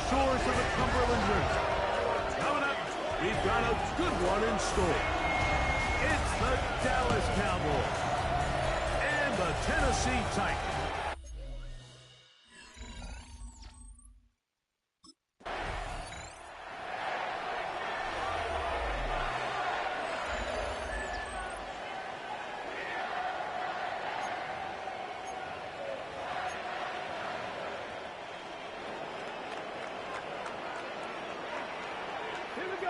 shores of the Cumberland River. Coming up, we've got a good one in store. It's the Dallas Cowboys and the Tennessee Titans.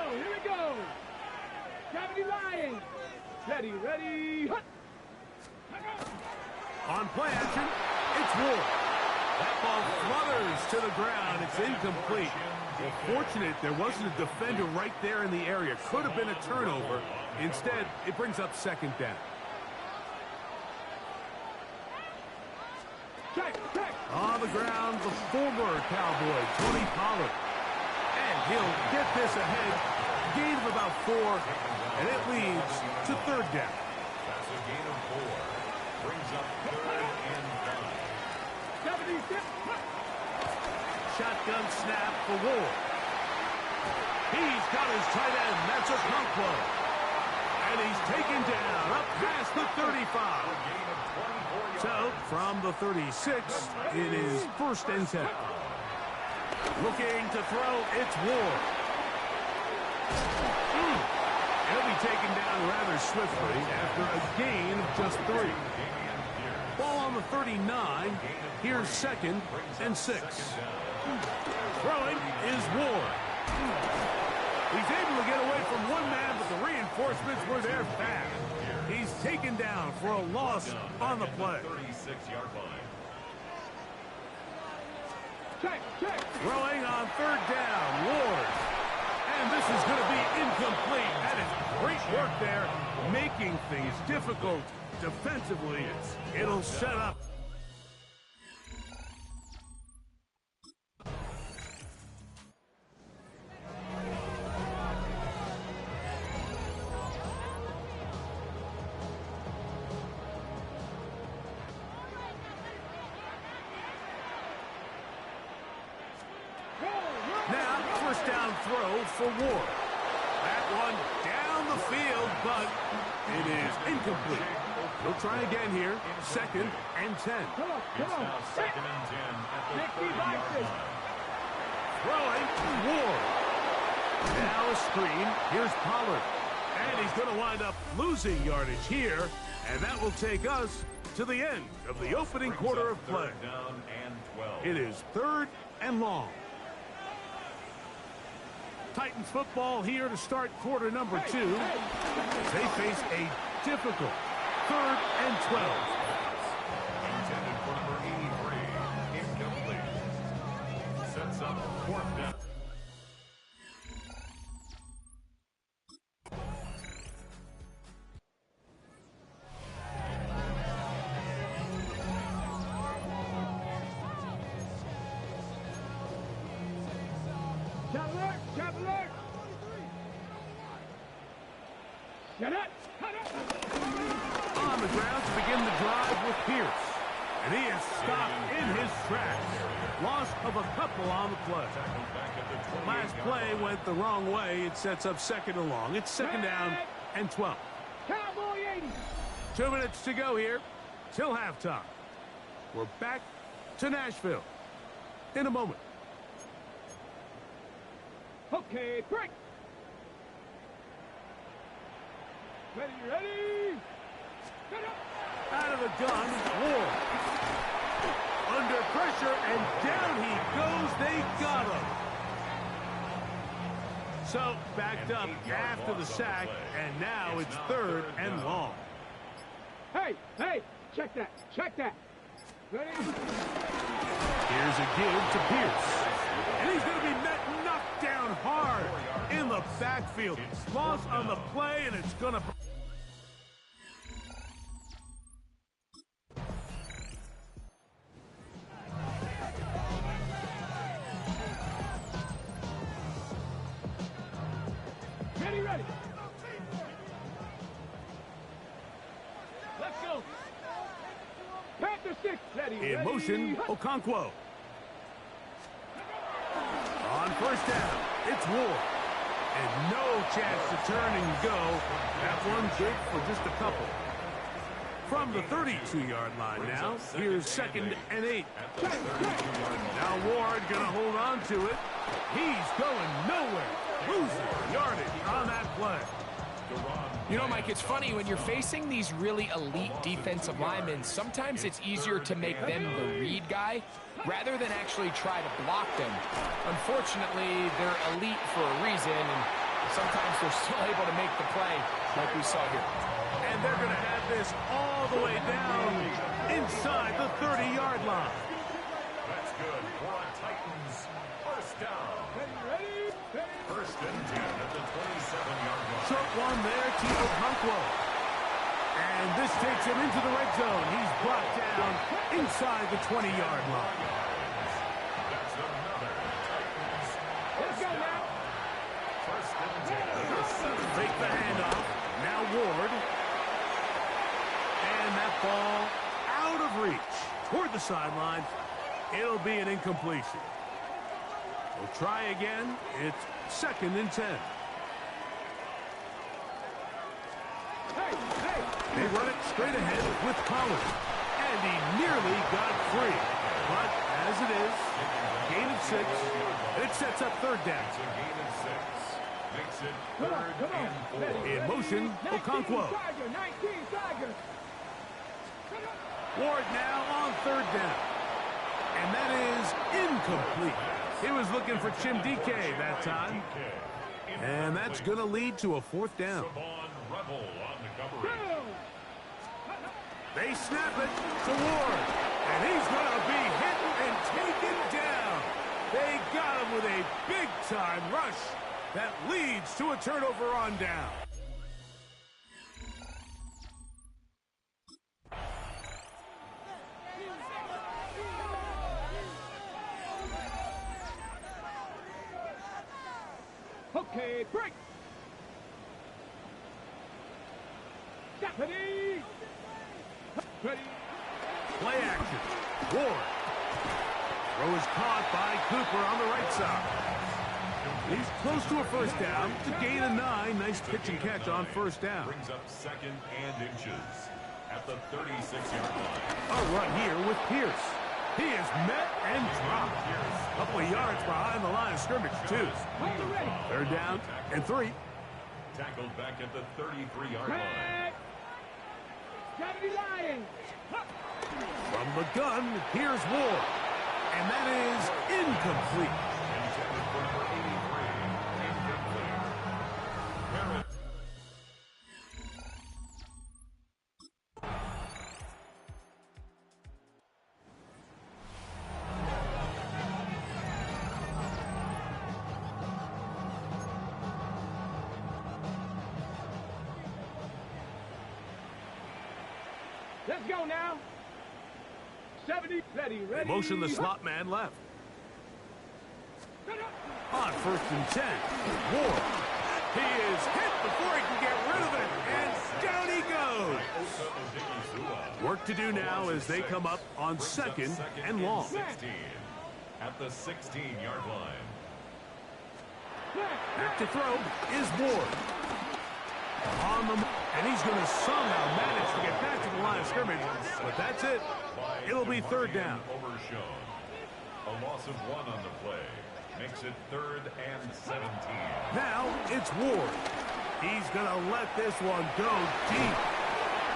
Here we go. Gravity Lions. Ready. Hut. On play action, it's Ward. That ball flutters to the ground. It's incomplete. Well, fortunate there wasn't a defender right there in the area. Could have been a turnover. Instead, it brings up second down. Check. On the ground, the former Cowboy, Tony Pollard. And he'll get this ahead. Gain of about 4, and it leads to third down. That's a gain of 4. Brings up third and 9. Shotgun snap for Ward. He's got his tight end. That's Okonkwo. And he's taken down up past the 35. So, from the 36, it is first and 10. Looking to throw, it's Ward. He'll be taken down rather swiftly after a gain of just 3. Ball on the 39. Here's second and 6. Throwing is Ward. He's able to get away from one man, but the reinforcements were there fast. He's taken down for a loss on the play. 36-yard line. Check. Throwing on third down, Ward. And this is going to be incomplete. That is great work there, making things difficult defensively. It'll set up. Now, first down throw for Ward. That one down the field, but it is incomplete. He'll try again here. Second and 10. Come on. Now second and 10 at the 30-yard line. Throwing to Ward. Now a screen. Here's Pollard. And he's going to wind up losing yardage here. And that will take us to the end of the opening quarter of play. Third down and 12. It is third and long. Titans football here to start quarter number 2. They face a difficult third and 12. Intended for number 83. Incomplete. Sets up fourth down. Cavalier. Get it. On the ground to begin the drive with Pierce. And he is stopped in his tracks. Loss of a couple on the play. Last play went the wrong way. It sets up second and long. It's second down and 12. Cowboy 80. 2 minutes to go here till halftime. We're back to Nashville in a moment. Okay, break. Ready. Get up. Out of the gun, Ward. Under pressure, and down he goes. They got him. So, backed up after the sack, and now it's third and long. Hey, check that. Ready? Here's a give to Pierce. And he's going to be knocked down hard in the backfield. Loss on the play, and it's going to... Ready. Let's go. Panther 6. Ready. In motion, Okonkwo. first down. It's Ward. And no chance to turn and go. That one's good for just a couple. From the 32-yard line now, here's 2nd and 8. Now Ward going to hold on to it. He's going nowhere. Losing yardage on that play. You know, Mike, it's funny when you're facing these really elite defensive linemen, sometimes it's easier to make them the read guy rather than actually try to block them. Unfortunately, they're elite for a reason, and sometimes they're still able to make the play like we saw here. And they're going to have this all the way down inside the 30-yard line. That's good for a Titans first down. Ready? First and 10 at the 27-yard line. Short one there to Okonkwo. And this takes him into the red zone. He's brought down inside the 20-yard line. That's another Titans Let's go now. first and 10. Take the handoff. Now Ward. And that ball out of reach toward the sideline. It'll be an incompletion. We'll try again. It's 2nd and 10. They run it straight ahead with Collins. And he nearly got free. But as it is, gain of 6. And it sets up 3rd down. It's a gain of 6. Makes it 3rd and 4. In motion, Okonkwo. 19 Tigers. Ward now on 3rd down. And that is incomplete. He was looking for Chim DK that time. And that's going to lead to a 4th down. Savon Rebel on the coverage. They snap it to Ward. And he's going to be hit and taken down. They got him with a big-time rush that leads to a turnover on down. Okay, break. Ready? Ready? Play action. Ward. Throw is caught by Cooper on the right side. He's close to a first down. To gain of 9. Nice pitch and catch on first down. Brings up 2nd and inches at the 36-yard line. A run here with Pierce. He is met and dropped. A couple of yards behind the line of scrimmage, too. Hold it ready. 3rd down and 3. Tackled back at the 33-yard line. Back. Gotta be lying. From the gun, here's Ward. And that is incomplete. Intended for number 83. Incomplete. Garrett. Let's go now. 70. Ready. They motion the slot man left. On 1st and 10, Ward. He is hit before he can get rid of it, and down he goes. Work to do now as they come up on 2nd and long. 16 at the 16-yard line. Back to throw is Ward. On them, and he's going to somehow manage to get back to the line of scrimmage, but that's it. It'll be 3rd down. Overshown. A loss of 1 on the play. Makes it 3rd and 17. Now it's Ward. He's going to let this one go deep.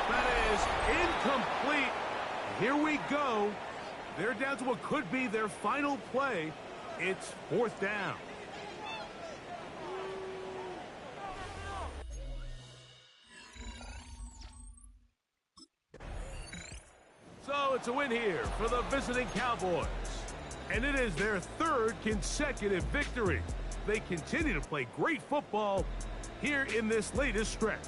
That is incomplete. Here we go. They're down to what could be their final play. It's 4th down. So it's a win here for the visiting Cowboys. And it is their 3rd consecutive victory. They continue to play great football here in this latest stretch.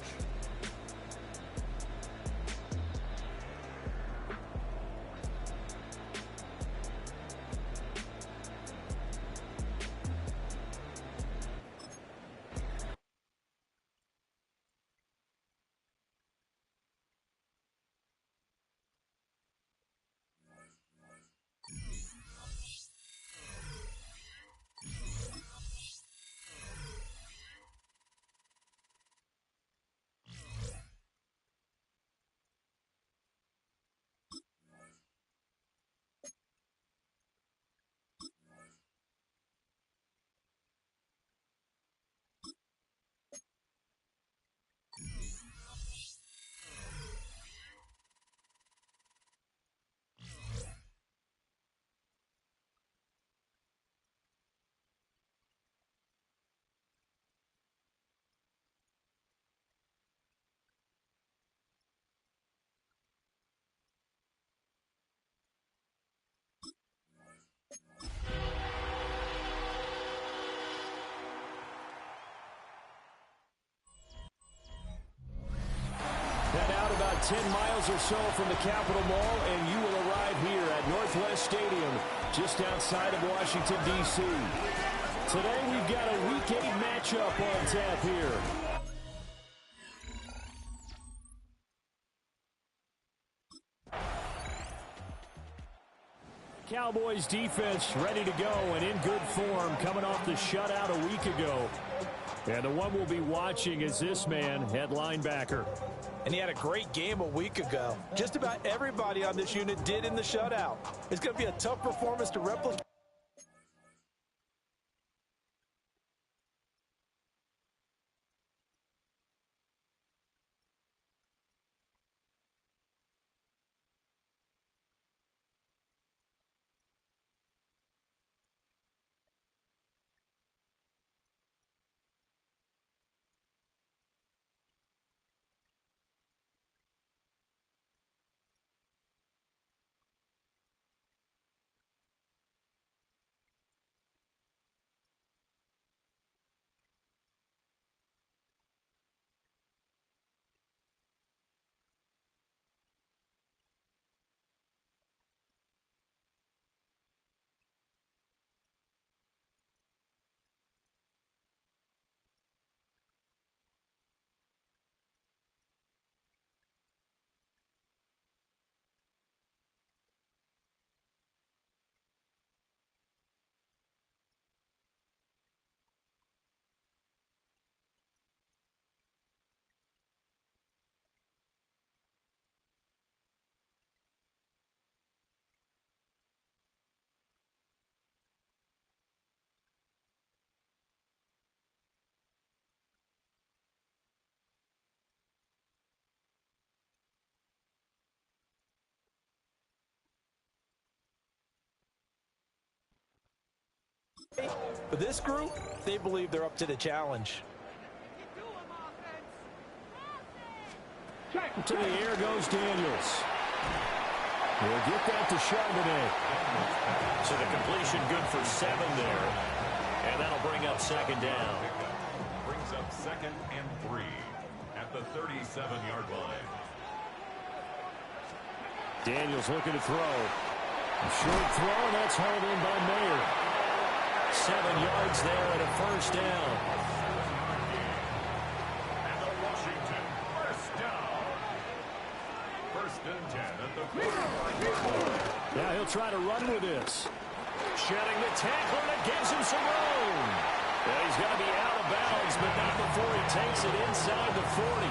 10 miles or so from the Capitol Mall, and you will arrive here at Northwest Stadium, just outside of Washington, D.C. Today, we've got a Week 8 matchup on tap here. Cowboys defense ready to go and in good form coming off the shutout a week ago. And the one we'll be watching is this man at linebacker. And he had a great game a week ago. Just about everybody on this unit did in the shutout. It's going to be a tough performance to replicate. For this group, they believe they're up to the challenge. To the air goes Daniels. We'll get that to Charbonnet. So the completion good for 7 there. And that'll bring up second down. Brings up 2nd and 3 at the 37-yard line. Daniels looking to throw. A short throw, and that's hauled in by Mayer. 7 yards there and a first down. And the Washington first down. 1st and 10 at the 45. Now he'll try to run with this. Shedding the tackle, and it gives him some room. Well, he's going to be out of bounds, but not before he takes it inside the 40.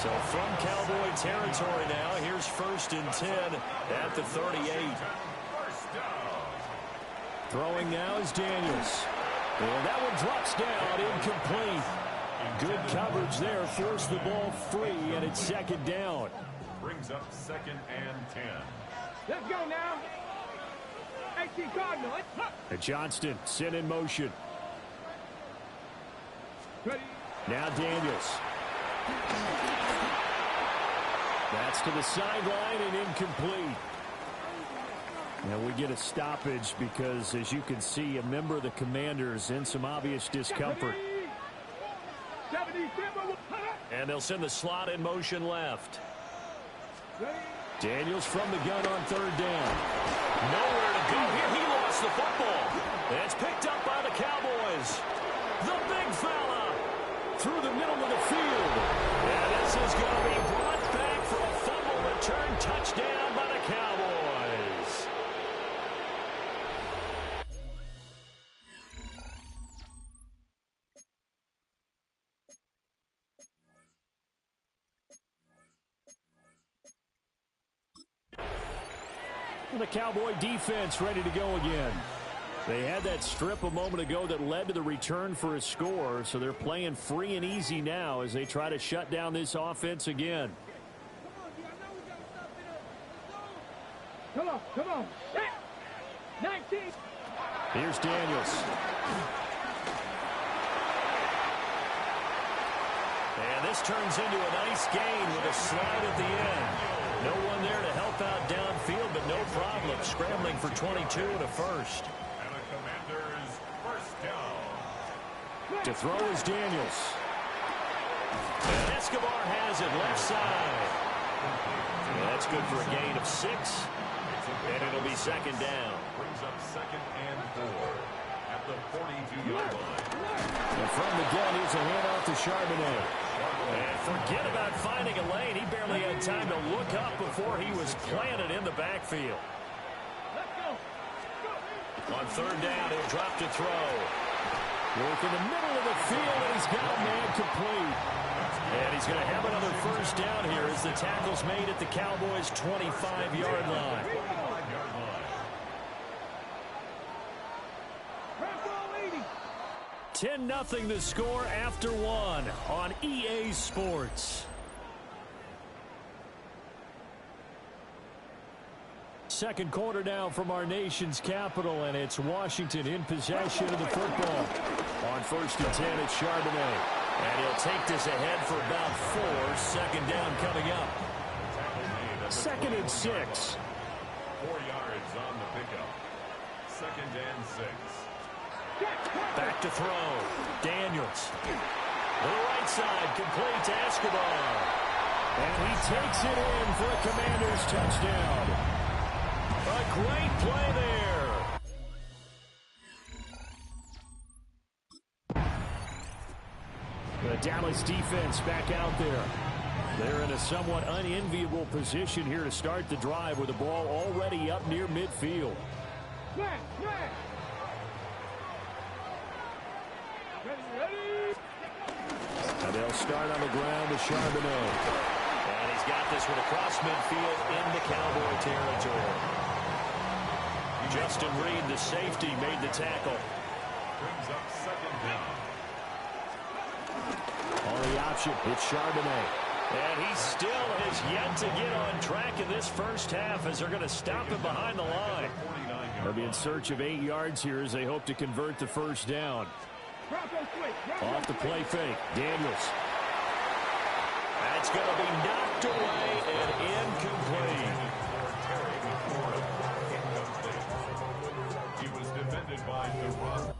So from Cowboy territory now, here's 1st and 10 at the 38. Throwing now is Daniels. And that one drops down, incomplete. Good coverage there, forced the ball free, and it's 2nd down. Brings up 2nd and 10. Let's go now. 18 Cardinal. And Johnston sent in motion. Ready. Now Daniels. That's to the sideline and incomplete. And we get a stoppage because, as you can see, a member of the Commanders in some obvious discomfort. And they'll send the slot in motion left. Daniels from the gun on 3rd down. Nowhere to go here. He lost the football. And it's picked up by the Cowboys. The big fella through the middle of the field. And this is going to be brought back for a fumble return touchdown by the Cowboys. The Cowboy defense ready to go again. They had that strip a moment ago that led to the return for a score, so they're playing free and easy now as they try to shut down this offense again. Come on, come on. 19. Here's Daniels. And this turns into a nice gain with a slide at the end. No one there to help out downfield, but no problem. Scrambling for 22 and a first. And the Commanders first down. To throw is Daniels. And Escobar has it left side. That's good for a gain of 6. And it'll be second down. Brings up 2nd and 4 at the 42-yard line. And from the gun, here's a handoff to Charbonnet. And forget about finding a lane. He barely had time to look up before he was planted in the backfield. On 3rd down, he'll drop to throw. Work in the middle of the field, and he's got a man complete. And he's going to have another first down here as the tackle's made at the Cowboys' 25-yard line. 10-0 the score after 1 on EA Sports. Second quarter now from our nation's capital, and it's Washington in possession of the football. On 1st and 10, it's Charbonnet. And he'll take this ahead for about 4. Second down coming up. 2nd and 6. 4 yards on the pickup. 2nd and 6. Back to throw. Daniels. To the right side, complete to Escobar. And he takes it in for a Commanders touchdown. A great play there. The Dallas defense back out there. They're in a somewhat unenviable position here to start the drive with the ball already up near midfield. And they'll start on the ground with Charbonnet. And he's got this one across midfield into Cowboy territory. Justin Reed, the safety, made the tackle. Brings up 2nd down. On the option, it's Charbonnet. And he still has yet to get on track in this first half as they're going to stop him behind the line. They'll be in search of 8 yards here as they hope to convert the first down. Off the play fake, Daniels. That's going to be knocked away and incomplete. He was defended by DeRozan.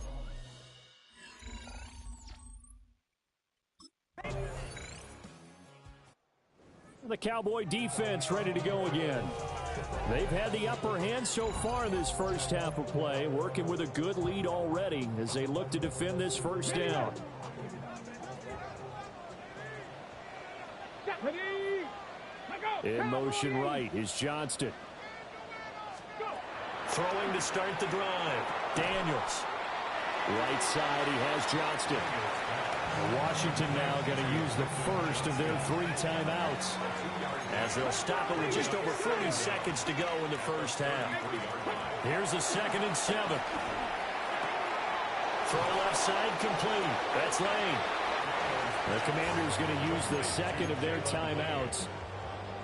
The Cowboy defense ready to go again. They've had the upper hand so far in this first half of play, working with a good lead already as they look to defend this first down. In motion right is Johnston. Throwing to start the drive. Daniels. Right side, he has Johnston. Washington now going to use the first of their 3 timeouts as they'll stop it with just over 40 seconds to go in the first half. Here's a 2nd and 7. Throw left side complete. That's Lane. The Commanders going to use the 2nd of their timeouts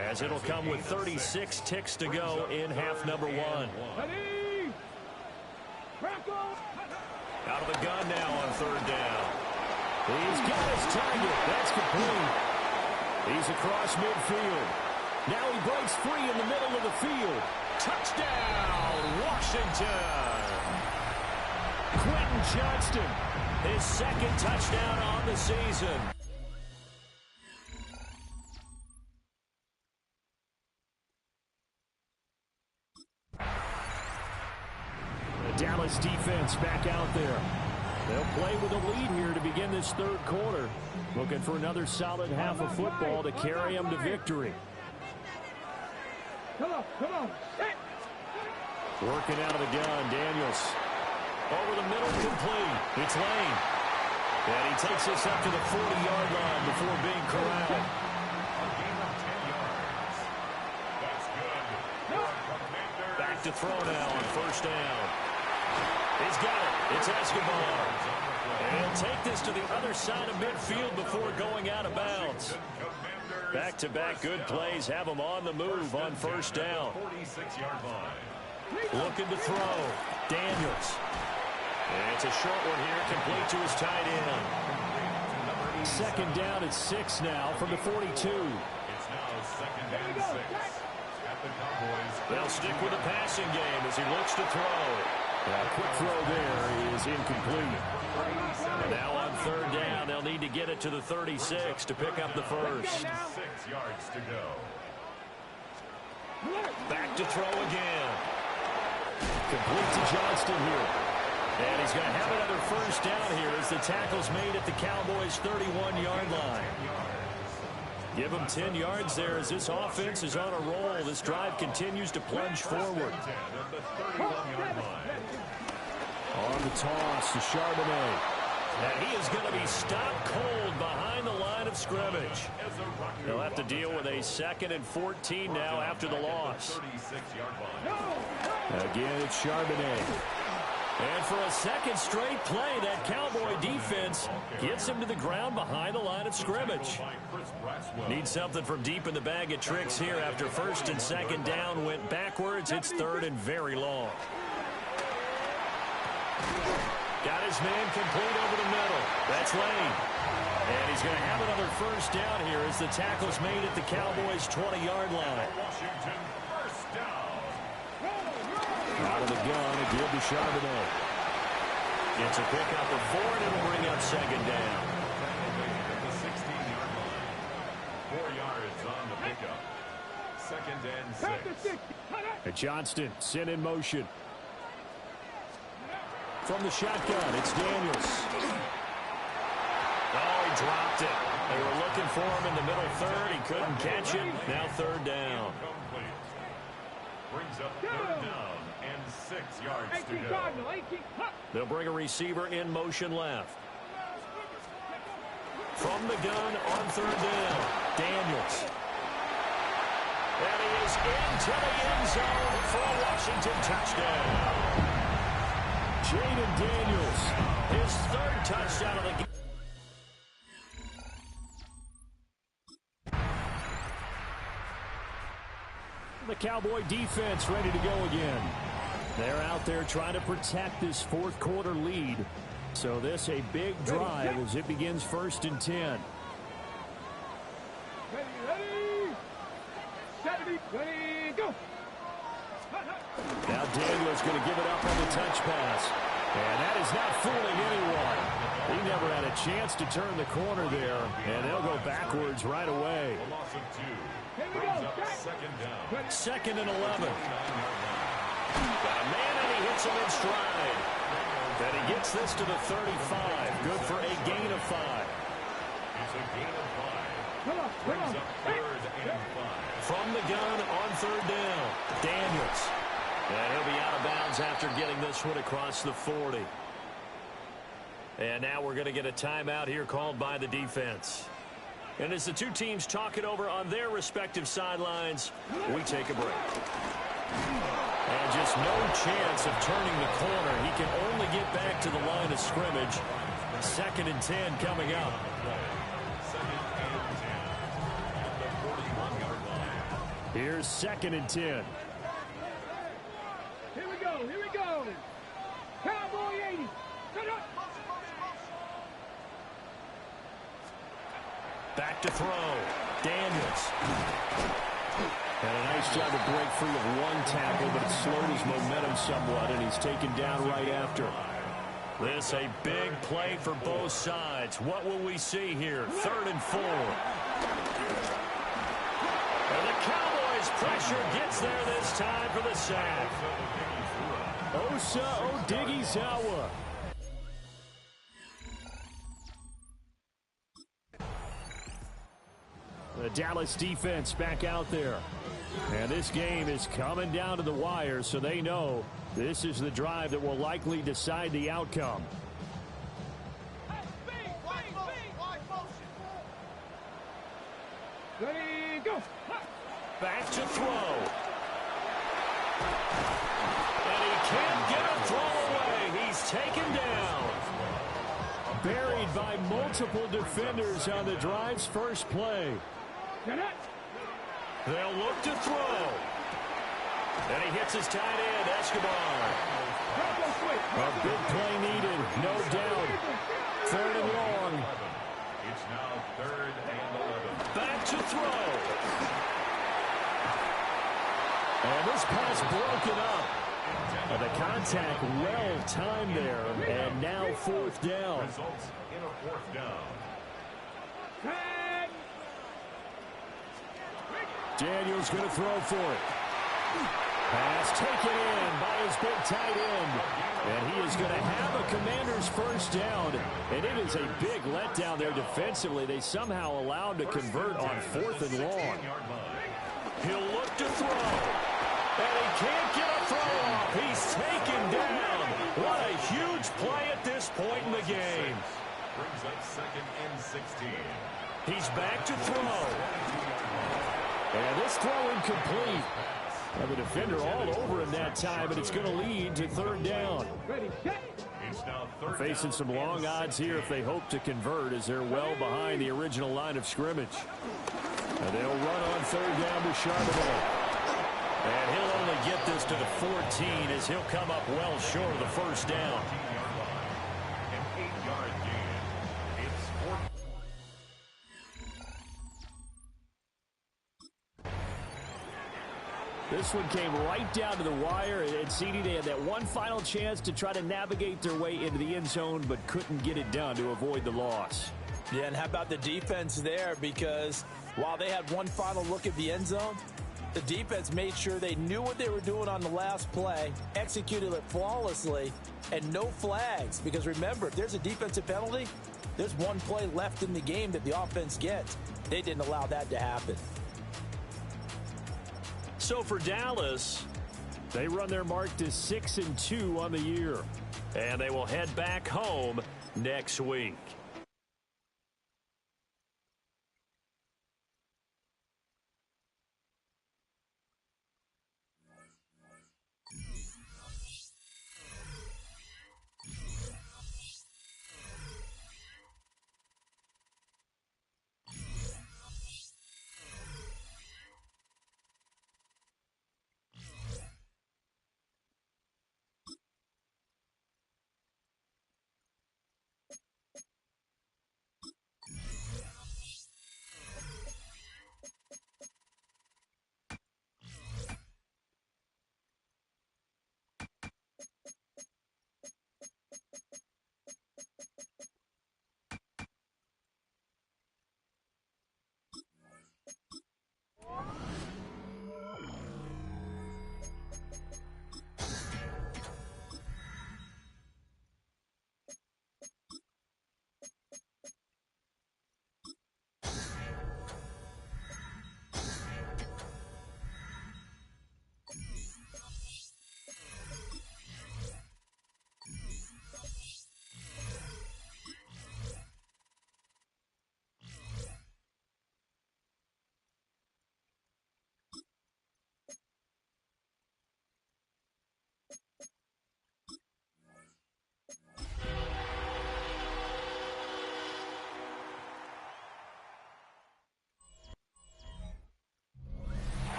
as it'll come with 36 ticks to go in half number 1. Out of the gun now on 3rd down. He's got his target. That's complete. He's across midfield. Now he breaks free in the middle of the field. Touchdown, Washington. Quentin Johnston, his 2nd touchdown on the season. The Dallas defense back out there. They'll play with a lead here to begin this 3rd quarter. Looking for another solid half of football to carry them to victory. Come on. Working out of the gun, Daniels. Over the middle, complete. It's Lane. And he takes this up to the 40-yard line before being corralled. A gain of 10 yards. That's good. Back to throw now on 1st down. He's got it. It's Escobar. And he'll take this to the other side of midfield before going out of bounds. Back-to-back good plays have him on the move on 1st down. 46-yard line. Looking to throw. Daniels. And it's a short one here, complete to his tight end. 2nd down at 6 now from the 42. It's now 2nd and 6. At the Cowboys. They'll stick with the passing game as he looks to throw. A quick throw there is incomplete. And now on 3rd down, they'll need to get it to the 36 to pick up the first. 6 yards to go. Back to throw again. Complete to Johnston here. And he's going to have another first down here as the tackle's made at the Cowboys' 31-yard line. Give them 10 yards there as this offense is on a roll. This drive continues to plunge forward. On the toss to Charbonnet. And he is going to be stopped cold behind the line of scrimmage. They'll have to deal with a 2nd and 14 now after the loss. Again, it's Charbonnet. And for a second straight play, that Cowboy defense gets him to the ground behind the line of scrimmage. Need something from deep in the bag of tricks here after 1st and 2nd down went backwards. It's 3rd and very long. Got his man complete over the middle. That's Lane. And he's going to have another first down here as the tackle's made at the Cowboys' 20-yard line. Out of the gun, a give to Charbonnet. Gets a pickup of 4, and it'll bring up 2nd down. The 16-yard line. 4 yards on the pickup. 2nd and 6. And Johnston sent in motion. From the shotgun, it's Daniels. Oh, he dropped it. They were looking for him in the middle third. He couldn't catch it. Now 3rd down. Brings up 3rd down and 6 yards to go. They'll bring a receiver in motion left. From the gun on 3rd down, Daniels. And he is into the end zone for a Washington touchdown. Jaden Daniels, his 3rd touchdown of the game. The Cowboy defense ready to go again. They're out there trying to protect this 4th quarter lead. So this a big drive as it begins 1st and 10. Ready, go. Now Daniels going to give it up on the touch pass. And that is not fooling anyone. He never had a chance to turn the corner there. And they'll go backwards right away. A loss of 2. Brings up 2nd down. 2nd and 11. Got a man and he hits him in stride. And he gets this to the 35. Good for a gain of 5. It's a gain of 5. Come on. Brings up 3rd and 5. From the gun on 3rd down, Daniels. And he'll be out of bounds after getting this one across the 40. And now we're going to get a timeout here called by the defense. And as the two teams talk it over on their respective sidelines, we take a break. And just no chance of turning the corner. He can only get back to the line of scrimmage. 2nd and 10 coming up. Here's 2nd and 10. Here we go. Cowboy 80. Back to throw. Daniels. And a nice job to break free of one tackle, but it slowed his momentum somewhat, and he's taken down right after. This a big play for both sides. What will we see here? 3rd and 4. And the Cowboys pressure gets there this time for the sack. Osa Odighizuwa. The Dallas defense back out there. And this game is coming down to the wire, so they know this is the drive that will likely decide the outcome. Ready, go. Back to throw. And he can't get a throw away. He's taken down. Buried by multiple defenders on the drive's first play. They'll look to throw. And he hits his tight end, Escobar. A big play needed, no doubt. 3rd and long. It's now 3rd and 11. Back to throw. And this pass broken up. And the contact well timed there. And now 4th down. Results in a 4th down. And Daniels going to throw for it. Pass taken in by his big tight end. And he is going to have a Commanders first down. And it is a big letdown there defensively. They somehow allowed to convert on 4th and long. He'll look to throw. And he can't get a throw off. He's taken down. What a huge play at this point in the game. Brings up 2nd and 16. He's back to throw. And this throw incomplete. And the defender all over him that time, and it's going to lead to 3rd down. Ready, set. It's now 3rd Facing some long odds here if they hope to convert, as they're well behind the original line of scrimmage. And they'll run on 3rd down to Charbonnet. And he'll only get this to the 14 as he'll come up well short of the first down. An 8-yard gain. It's 4th. This one came right down to the wire, and CD, they had that one final chance to try to navigate their way into the end zone, but couldn't get it done to avoid the loss. Yeah, and how about the defense there? Because while they had one final look at the end zone, the defense made sure they knew what they were doing on the last play, executed it flawlessly, and no flags. Because remember, if there's a defensive penalty, there's one play left in the game that the offense gets. They didn't allow that to happen. So for Dallas, they run their mark to 6-2 on the year. And they will head back home next week.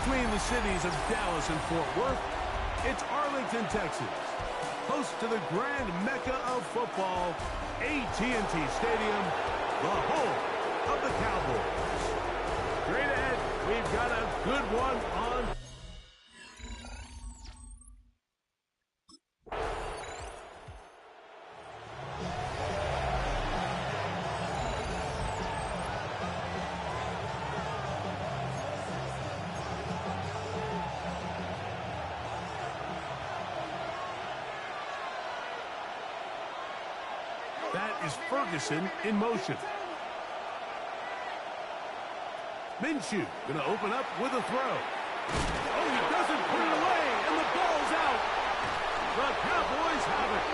Between the cities of Dallas and Fort Worth, it's Arlington, Texas, host to the grand mecca of football, AT&T Stadium, the home of the Cowboys. Straight ahead, we've got a good one on. That is Ferguson in motion. Minshew going to open up with a throw. Oh, he doesn't put it away, and the ball's out. The Cowboys have it.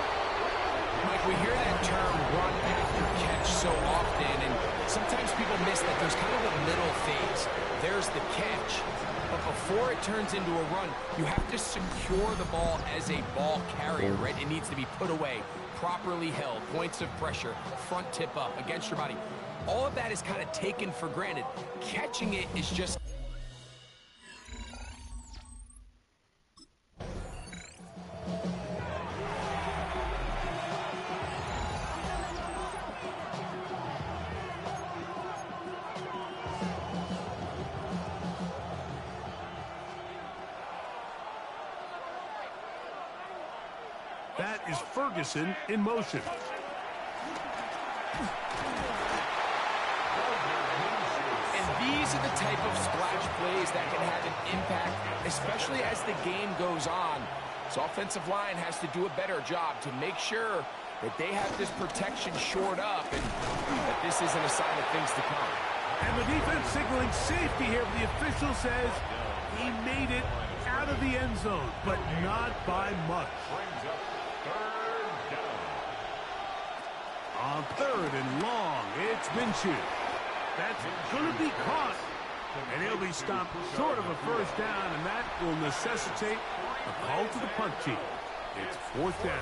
Mike, we hear that term run after catch so often, and sometimes people miss that there's kind of a middle phase. There's the catch, but before it turns into a run, you have to secure the ball as a ball carrier, right? It needs to be put away, properly held, points of pressure, front tip up against your body. All of that is kind of taken for granted. Catching it is just... That is Ferguson in motion. And These are the type of splash plays that can have an impact, especially as the game goes on. So offensive line has to do a better job to make sure that they have this protection shored up and that this isn't a sign of things to come. And the defense signaling safety here. The official says he made it out of the end zone, but not by much. Brings up third down. On third and long, it's Minshew. That's going to be caught. And he'll be stopped short of a first down, and that will necessitate a call to the punt team. It's fourth down.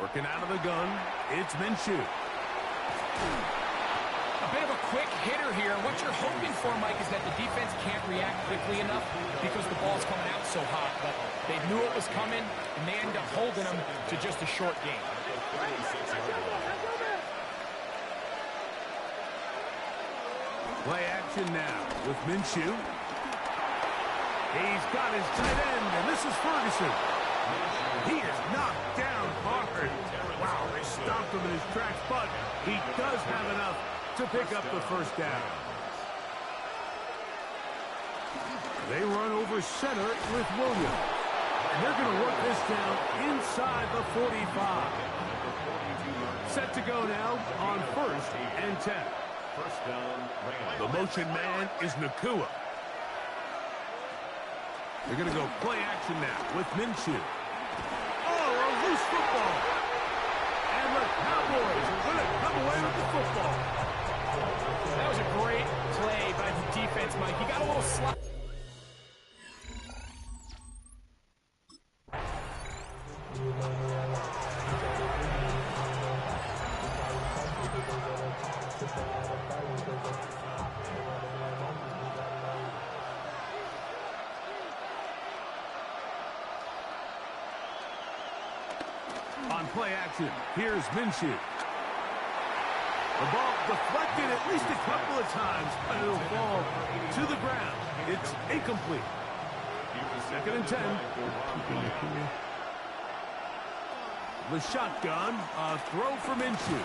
Working out of the gun, it's Minshew. A bit of a quick hitter here. What you're hoping for, Mike, is that the defense can't react quickly enough because the ball's coming out so hot. But they knew it was coming, and they end up holding them to just a short game. Play action now with Minshew. He's got his tight end, and this is Ferguson. He is knocked down hard. Wow, they stopped him in his tracks, but he does have enough to pick up the first down. They run over center with Williams. And they're going to work this down inside the 45. Set to go now on first and 10. First down. The motion man is Nacua. They're going to go play action now with Minshew. Oh, a loose football. And the Cowboys are going to come away with the football. That was a great play by the defense, Mike. You got a little slide. On play action, here's Minshew. The ball deflected at least a couple of times, but it'll fall to the ground. It's incomplete. Second and 10. The shotgun, a throw for Minshew.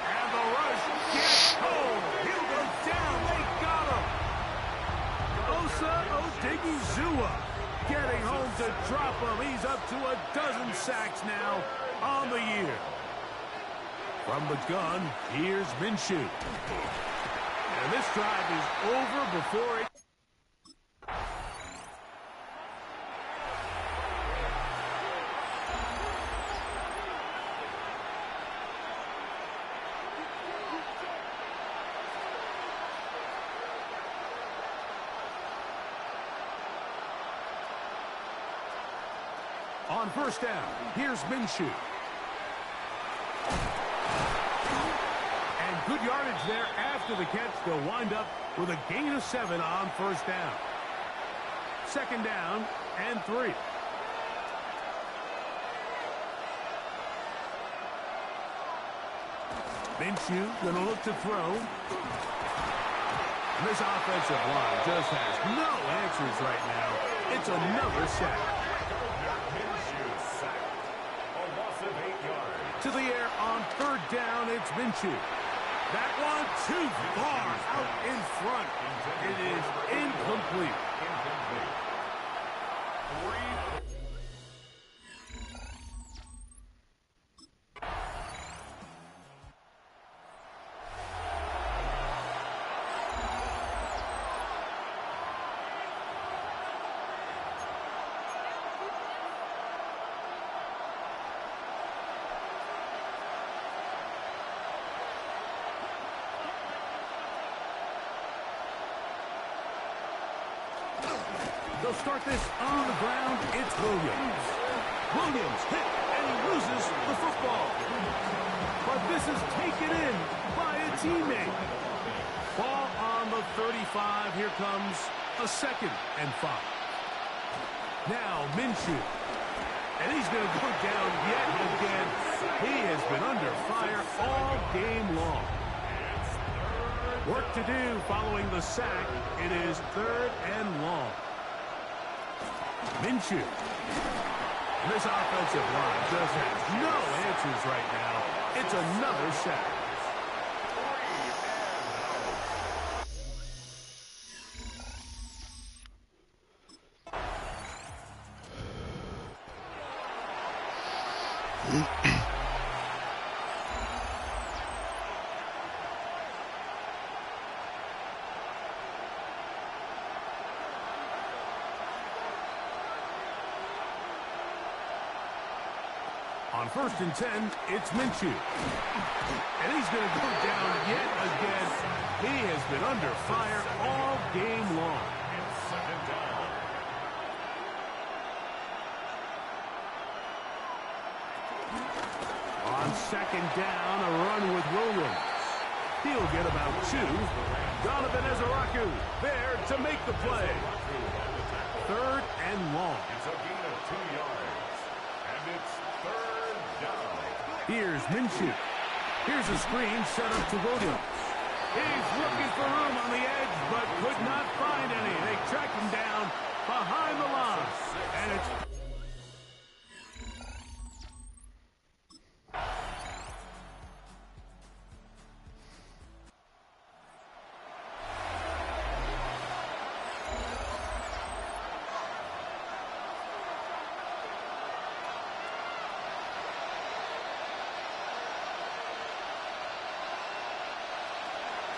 And the rush gets home. He'll go down. They got him. Osa Odigizua getting home to drop him. He's up to a dozen sacks now on the year. From the gun, here's Minshew. And this drive is over before it. On first down, here's Minshew. And good yardage there after the catch. They'll wind up with a gain of 7 on first down. Second down and 3. Minshew going to look to throw. And this offensive line just has no answers right now. It's another sack. To the air on third down, it's Minshew. That one too far out in front. It is incomplete. They'll start this on the ground. It's Williams. Williams hit, and he loses the football. But this is taken in by a teammate. Ball on the 35. Here comes a second and 5. Now Minshew. And he's going to go down yet again. He has been under fire all game long. Work to do following the sack. It is 3rd and long. Minshew. This offensive line just has no answers right now. It's another sack. On 1st and 10, it's Minshew. And he's going to go down yet again. He has been under fire all game long. On 2nd down, a run with Williams. He'll get about 2. Donovan Ezeraku there to make the play. 3rd and long. It's a gain of 2 yards. And it's 3rd down. Here's Minshew. Here's a screen set up to Williams. He's looking for room on the edge, but could not find any. They track him down behind the line. And it's...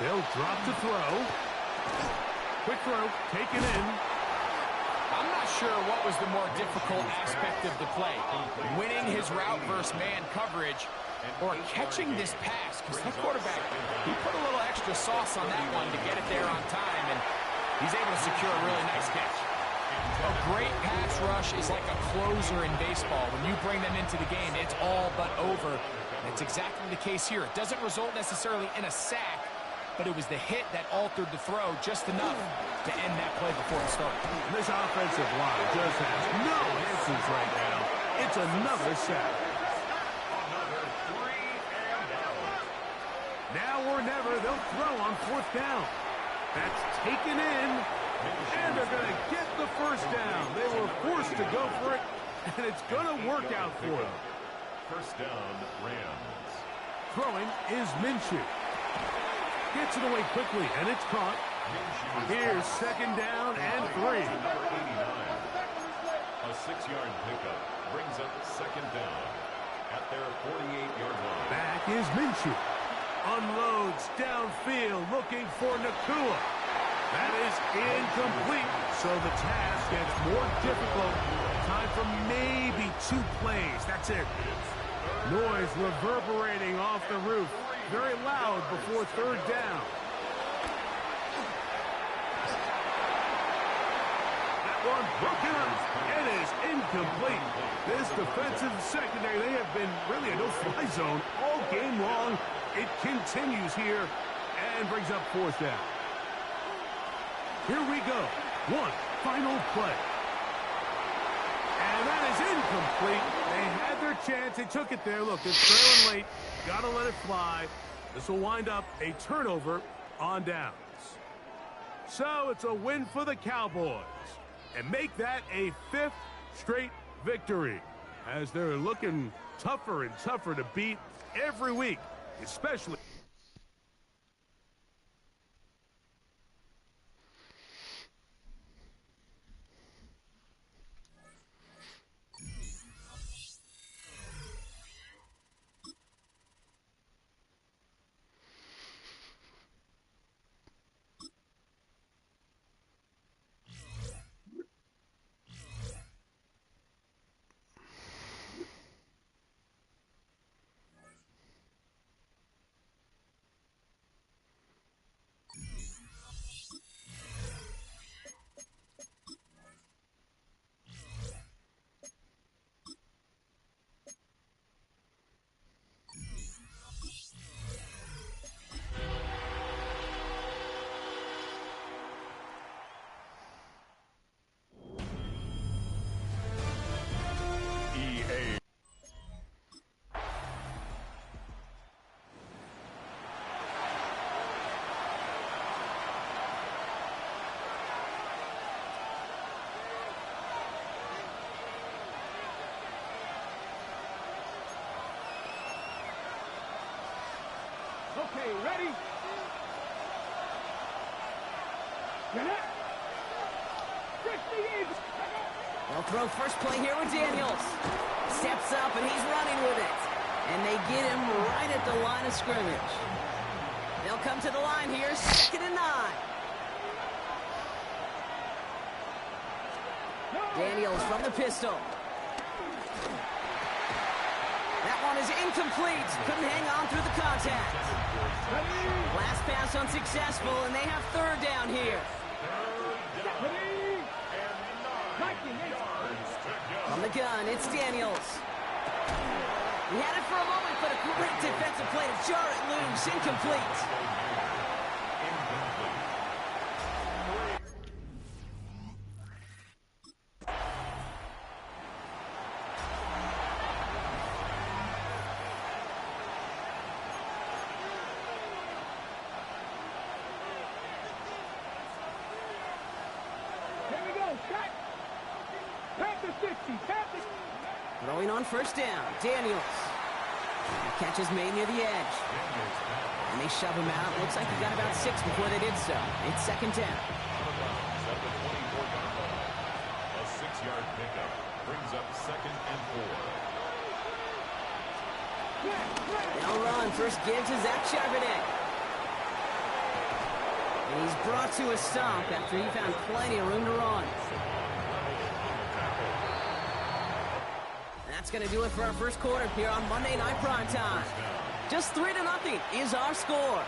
They'll drop to throw. Quick throw, taken in. I'm not sure what was the more difficult aspect of the play. Winning his route versus man coverage or catching this pass. Because that quarterback, he put a little extra sauce on that one to get it there on time. And he's able to secure a really nice catch. A great pass rush is like a closer in baseball. When you bring them into the game, it's all but over. That's exactly the case here. It doesn't result necessarily in a sack, but it was the hit that altered the throw just enough to end that play before it started. This offensive line just has no answers right now. It's another sack. Another 3 and out. Now or never, they'll throw on 4th down. That's taken in, and they're going to get the 1st down. They were forced to go for it, and it's going to work out for them. 1st down, Rams. Throwing is Minshew. Gets it away quickly, and it's caught. Here's 2nd down and 3. Number 89. A 6-yard pickup brings up 2nd down at their 48-yard line. Back is Minshew. Unloads downfield, looking for Nakua. That is incomplete, so the task gets more difficult. Time for maybe 2 plays. That's it. Noise reverberating off the roof. Very loud before 3rd down. That one broken up. It is incomplete. This defensive secondary, they have been really a no-fly zone all game long. It continues here and brings up 4th down. Here we go. One final play. And that is incomplete. They had their chance. They took it there. Look, it's trailing late. Got to let it fly. This will wind up a turnover on downs. So it's a win for the Cowboys. And make that a 5th straight victory. As they're looking tougher and tougher to beat every week, especially... Okay, ready? Get up. They'll throw first play here with Daniels. Steps up, and he's running with it. And they get him right at the line of scrimmage. They'll come to the line here, 2nd and 9. Daniels from the pistol. That one is incomplete. Couldn't hang on through the contact. Last pass unsuccessful, and they have 3rd down here. From the gun, it's Daniels. He had it for a moment, but a great defensive play to jar it loose. Incomplete. Here we go. Shot. Tap the 60. Tap the... Throwing on 1st down, Daniels. Catch is made near the edge. And they shove him out. Looks like he got about 6 before they did so. It's 2nd down. A 6-yard pickup brings up 2nd and 4. They'll run. First give to Zach Charbonnet. And he's brought to a stop after he found plenty of room to run. That's going to do it for our first quarter here on Monday Night Primetime. Just 3-0 is our score.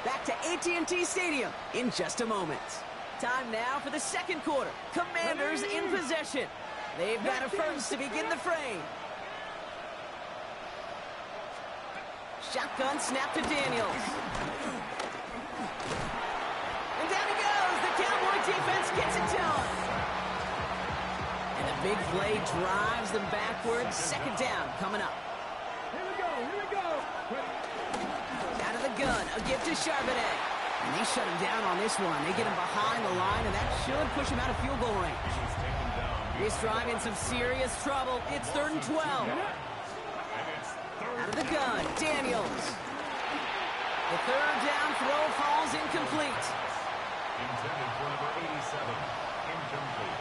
Back to AT&T Stadium in just a moment. Time now for the 2nd quarter. Commanders in possession. They've got a first to begin the frame. Shotgun snap to Daniels. And down he goes. The Cowboy defense gets it done. And a big play drives them backwards. 2nd down coming up. Here we go. Here we go. Out of the gun, a give to Charbonnet. And they shut him down on this one. They get him behind the line, and that should push him out of field goal range. This drive in some serious trouble. It's 3rd and 12. Out of the gun, Daniels. The 3rd down throw falls incomplete. Intended for number 87. Incomplete.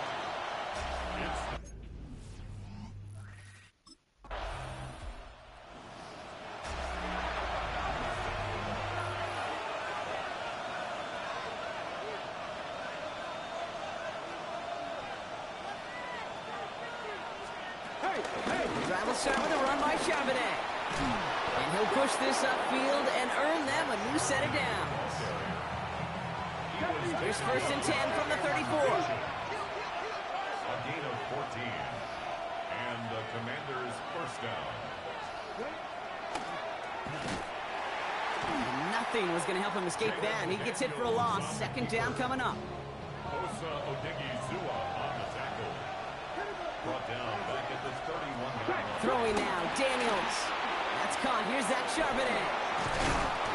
Drive will start with a run by Charbonnet. And he'll push this upfield and earn them a new set of downs. Here's 1st and 10 from the 34. A gain of 14. And the Commanders' 1st down. Nothing was going to help him escape that. He gets hit for a loss. 2nd down coming up. Osa Odigizua on the tackle. Brought down back at the 31-yard line. Throwing now, Daniels. That's caught. Here's that Charbonnet.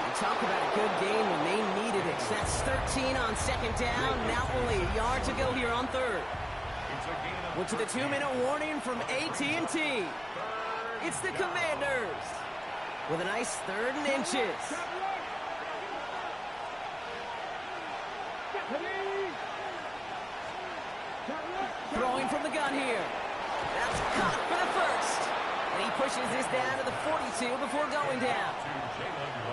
And talk about a good game when they needed it. So that's 13 on 2nd down. Now only a yard to go here on 3rd. We're to the 2-minute warning from AT&T. It's the Commanders with a nice 3rd and inches. Throwing from the gun here. That's caught for the 1st. And he pushes this down to the 42 before going down.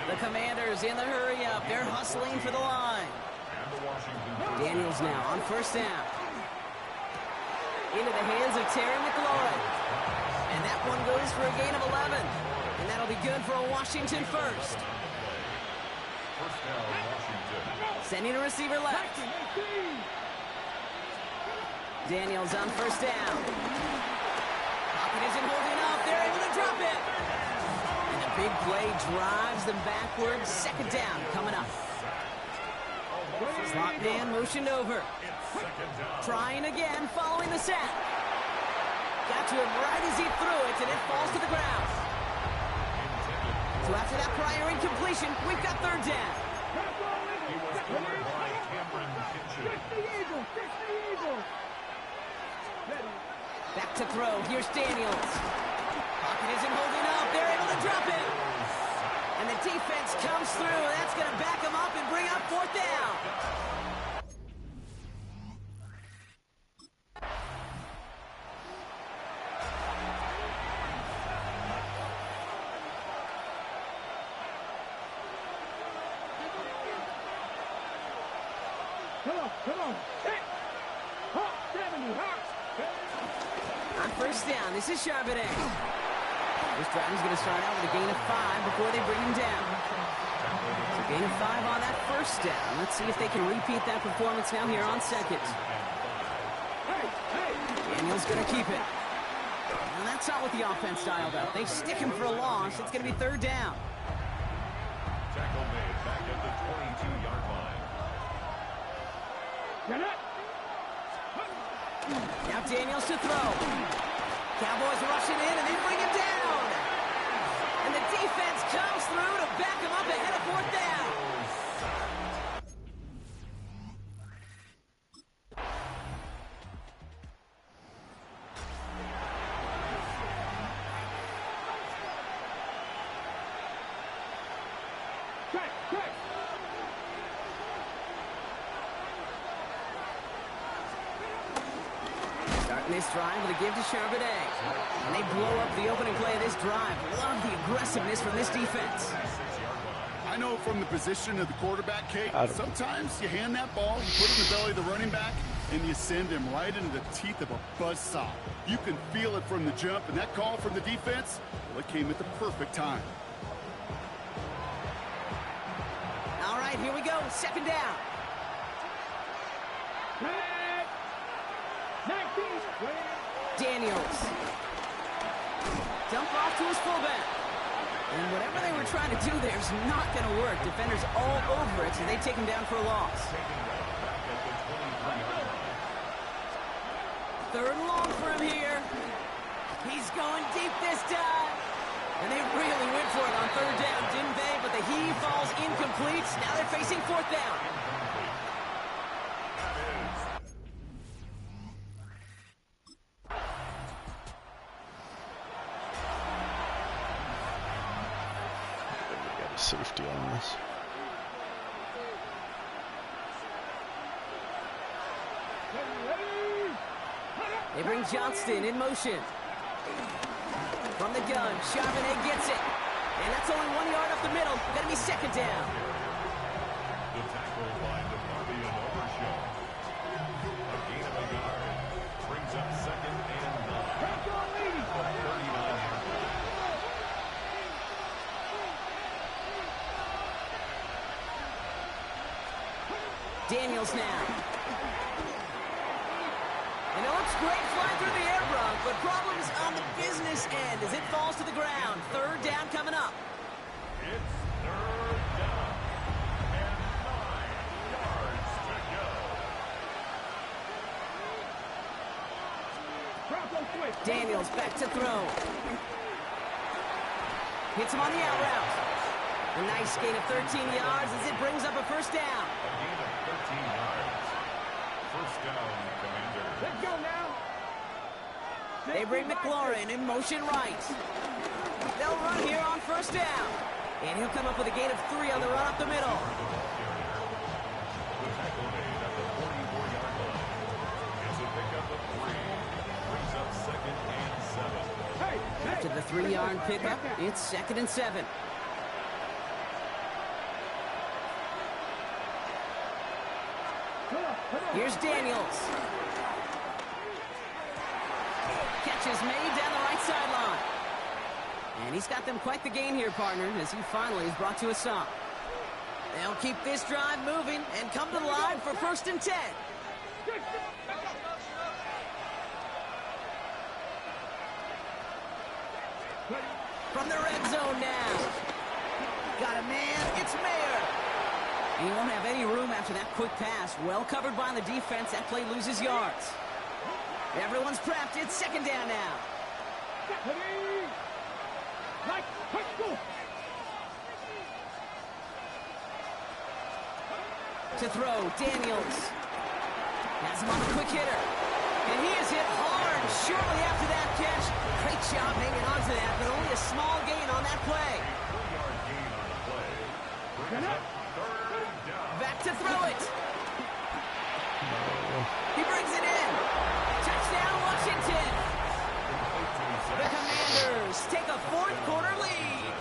The Commanders in the hurry up. They're hustling for the line. Daniels now on 1st down. Into the hands of Terry McLaurin. And that one goes for a gain of 11. And that'll be good for a Washington 1st. Sending a receiver left. Daniels on 1st down. Pocket isn't holding up. They're able to drop it. And a big play drives them backwards. 2nd down coming up. Slot man motioned over. Trying again following the sack. Got to him right as he threw it, and it falls to the ground. So after that prior incompletion, we've got 3rd down. Back to throw. Here's Daniels. Pocket isn't holding up. They're able to drop it. And the defense comes through. That's going to back them up and bring up fourth down. Come on. Hit. Hawk 70. Hawk. On first down, this is Charbonnet. This drive is going to start out with a gain of 5 before they bring him down. So gain of 5 on that first down. Let's see if they can repeat that performance now here on second. Daniels going to keep it. And that's not what the offense dialed up. They stick him for a loss. It's going to be third down. Tackle made back at the 22-yard line. Now Daniels to throw. Cowboys rushing in, and they bring him down. And the defense comes through to back him up ahead of fourth down. Starting this drive with a give to Charbonnet. And they blow up the opening play of this drive. Love the aggressiveness from this defense. I know from the position of the quarterback, Kate, sometimes you hand that ball, you put it in the belly of the running back, and you send him right into the teeth of a buzzsaw. You can feel it from the jump, and that call from the defense, well, it came at the perfect time. All right, here we go. Second down. Daniels. Dump off to his fullback. And whatever they were trying to do there is not going to work. Defenders all over it, so they take him down for a loss. Third and long for him here. He's going deep this time. And they really went for it on third down, didn't they? But the heave falls incomplete. Now they're facing fourth down. Safety on this. They bring Johnston in motion. From the gun, Charbonnet gets it. And that's only 1 yard up the middle. Gonna be second down. The tackle by DeBarby and Overshow. A gain of a yard. Brings up second and 9. From 39 yards. Daniels now. And it looks great flying through the air, Bronk, but problems on the business end as it falls to the ground. Third down coming up. It's third down. And 9 yards to go. Daniels back to throw. Hits him on the out route. A nice gain of 13 yards as it brings up a first down. A gain of 13 yards. First down, Commander. Let's go now. They bring McLaurin in motion right. They'll run here on first down. And he'll come up with a gain of 3 on the run up the middle. The tackle made at the 44-yard line. It's a pickup of 3. Brings up second and 7. After the 3-yard pickup, it's second and 7. Here's Daniels. Catch is made down the right sideline. And he's got them quite the gain here, partner, as he finally is brought to a stop. They'll keep this drive moving and come to the line for first and 10. From the red zone now. Got a man, it's Mayer. And he won't have any room after that quick pass. Well covered by the defense. That play loses yards. Everyone's prepped. It's second down now. To throw, Daniels. Has him on the quick hitter. And he is hit hard shortly after that catch. Great job hanging on to that, but only a small gain on that play. 3-yard gain on Back to throw it. He brings it in. Touchdown, Washington. The Commanders take a fourth quarter lead.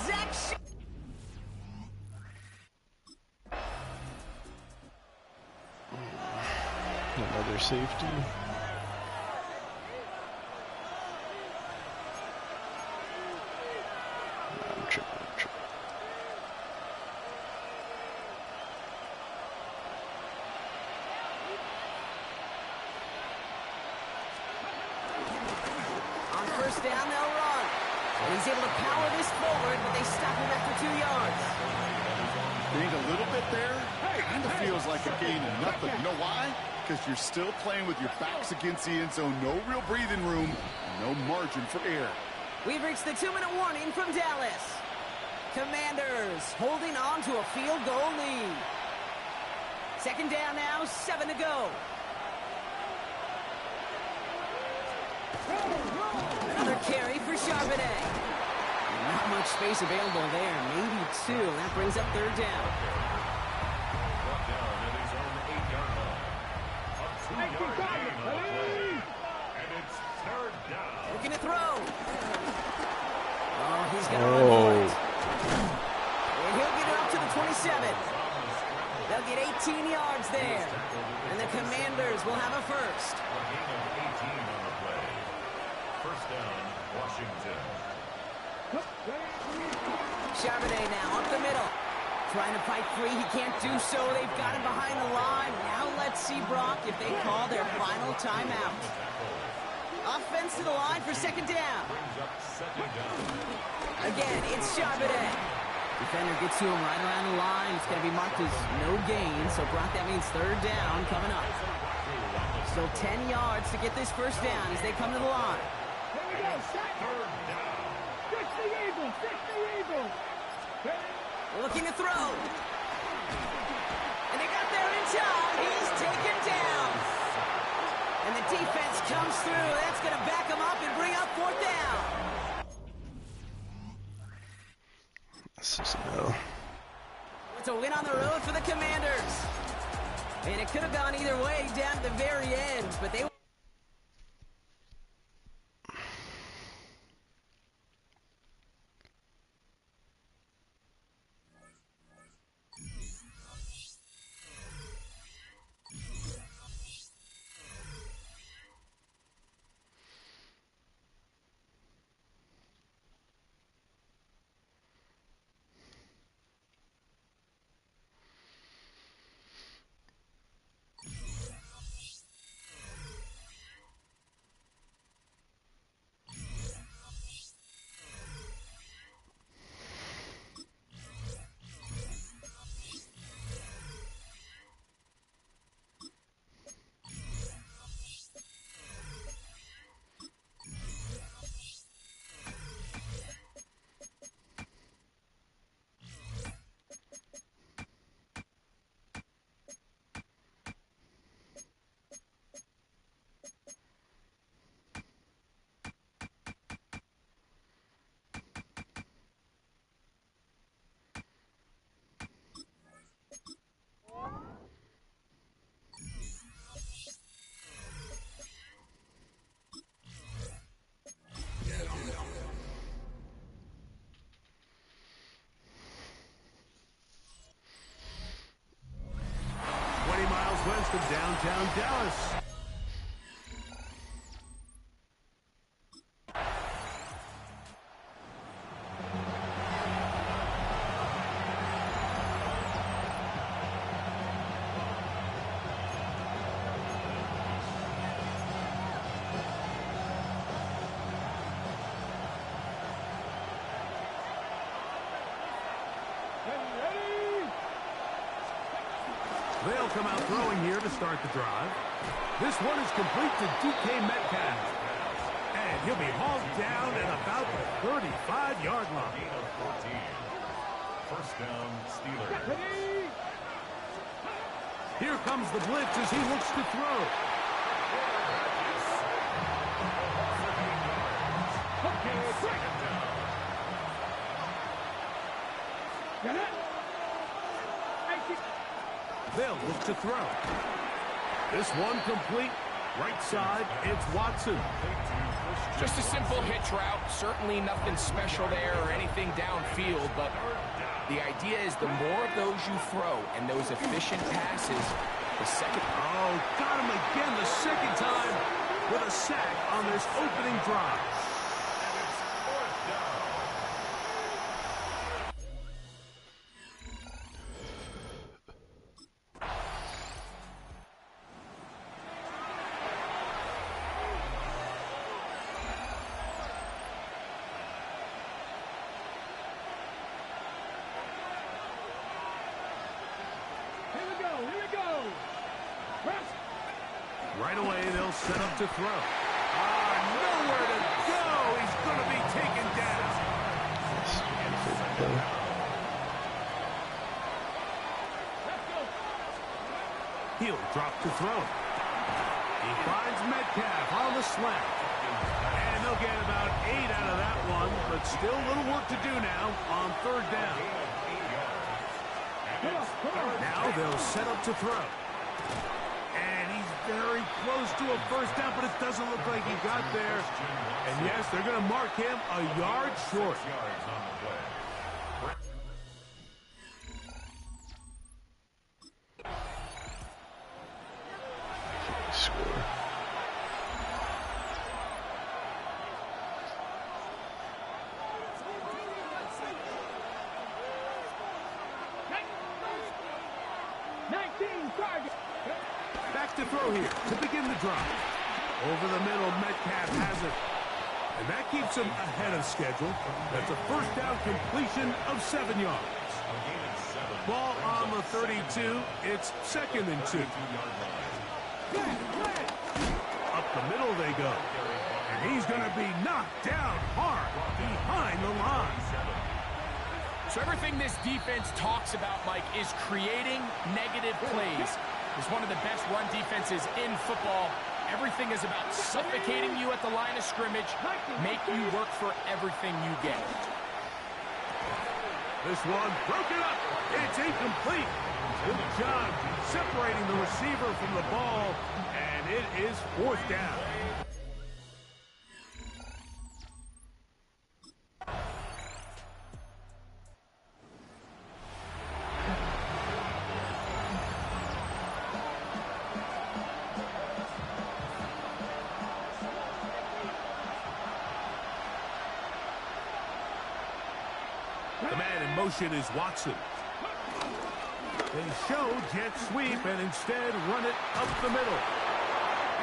Zach Another safety. I'm tripping. On first down, they'll run. And he's able to power this forward, but they stop him after 2 yards. Gained a little bit there. Kind of feels like a gain of nothing. You know why? Because you're still playing with your backs against the end zone. No real breathing room. No margin for error. We've reached the 2-minute warning from Dallas. Commanders holding on to a field goal lead. Second down now, 7 to go. Another carry for Charbonnet. Not much space available there, maybe 2. That brings up third down. Brought down at his own 8-yard line. A 2-yard gain on the play. And it's third down. Looking to throw. Oh, he's going to run for it. And he'll get it up to the 27. They'll get 18 yards there. And the Commanders will have a first. A gain of 18 on the play. First down, Washington. Charbonnet now up the middle. Trying to fight free. He can't do so. They've got him behind the line. Now let's see, Brock, if they call their final timeout. Offense to the line for second down. Again, it's Charbonnet. Defender gets to him right around the line. It's going to be marked as no gain. So, Brock, that means third down coming up. Still 10 yards to get this first down as they come to the line. Here we go, set. Third down. Fix the Eagles, fix the Eagles. Looking to throw. And they got there in time. He's taken down. And the defense comes through. That's going to back him up and bring up fourth down. This is no. It's a win on the road for the Commanders. And it could have gone either way down to the very end, but they... West of downtown Dallas. They'll come out throwing here to start the drive. This one is complete to DK Metcalf. And he'll be hauled down at about the 35-yard line. Gain of 14. First down, Steelers. Here comes the blitz as he looks to throw. Second down. Get it. They'll look to throw. This one complete. Right side, it's Watson. Just a simple hitch route. Certainly nothing special there or anything downfield, but the idea is the more of those you throw and those efficient passes, the second... Oh, got him again the second time with a sack on this opening drive. Right away, they'll set up to throw. Nowhere to go. He's going to be taken down. He'll drop to throw. He finds Metcalf on the slant. And they'll get about 8 out of that one, but still a little work to do now on third down. Now they'll set up to throw. Very close to a first down, but it doesn't look like he got there. And yes, they're going to mark him a yard short. Score. Back to throw here to begin the drive. Over the middle, Metcalf has it. And that keeps him ahead of schedule. That's a first down completion of 7 yards. Ball on the 32. It's 2nd and 2. Up the middle they go. And he's going to be knocked down hard behind the line. So everything this defense talks about, Mike, is creating negative plays. It's one of the best run defenses in football. Everything is about suffocating you at the line of scrimmage, make you work for everything you get. This one broken up. It's incomplete. Good job separating the receiver from the ball, and it is 4th down. The man in motion is Watson. They show jet sweep and instead run it up the middle.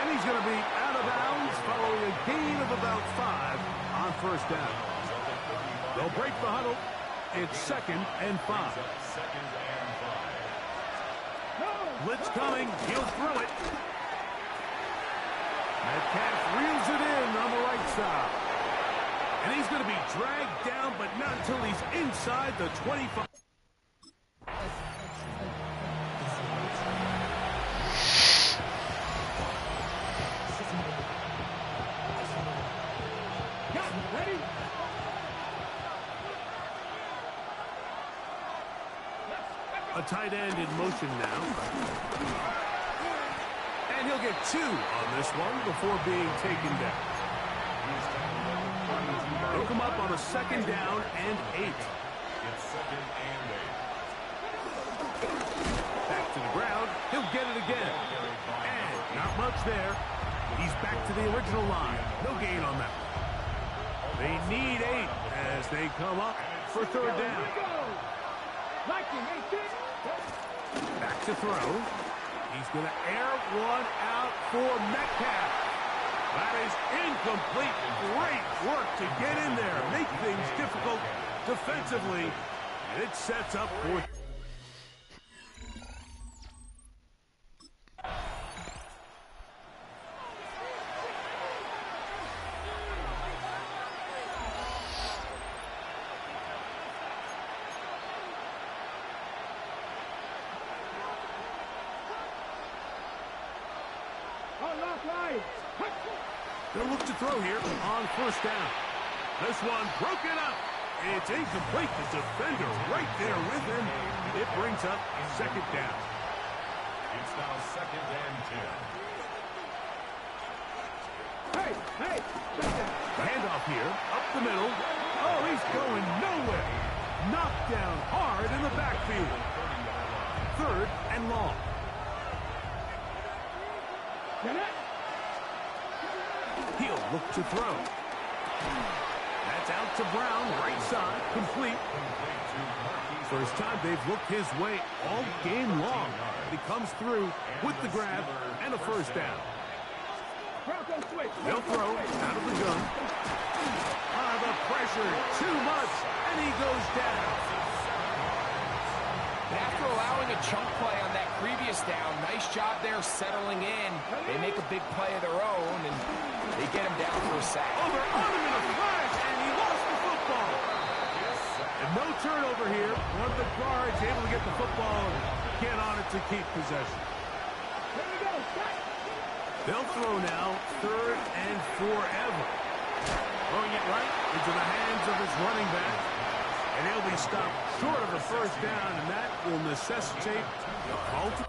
And he's going to be out of bounds following a gain of about 5 on first down. They'll break the huddle. It's 2nd and 5. Blitz coming. He'll throw it. Metcalf reels it in on the right side. And he's going to be dragged down, but not until he's inside the 25. Ready? A tight end in motion now. And he'll get 2 on this one before being taken down. He'll come up on a 2nd down and 8. It's 2nd and 8. Back to the ground. He'll get it again. And not much there. He's back to the original line. No gain on that. They need 8 as they come up for 3rd down. Back to throw. He's going to air one out for Metcalf. That is incomplete. Great work to get in there. Make things difficult defensively. And it sets up for... They'll look to throw here on 1st down. This one broken up. It's incomplete. The defender right there with him. It brings up 2nd down. It's now 2nd and 10. Hey! Handoff here, up the middle. Oh, he's going nowhere. Knocked down hard in the backfield. 3rd and long. He'll look to throw. That's out to Brown, right side, complete. First time they've looked his way all game long. He comes through with the grab and a first down. They'll throw out of the gun. The pressure, too much, and he goes down. After allowing a chunk play on that previous down, nice job there settling in. They make a big play of their own, and they get him down for a sack. Over on him in a flash, and he lost the football. And no turnover here. One of the guards able to get the football and get on it to keep possession. They'll throw now, 3rd and forever. Throwing it right into the hands of his running back. And he'll be stopped short of the first down, and that will necessitate a call to...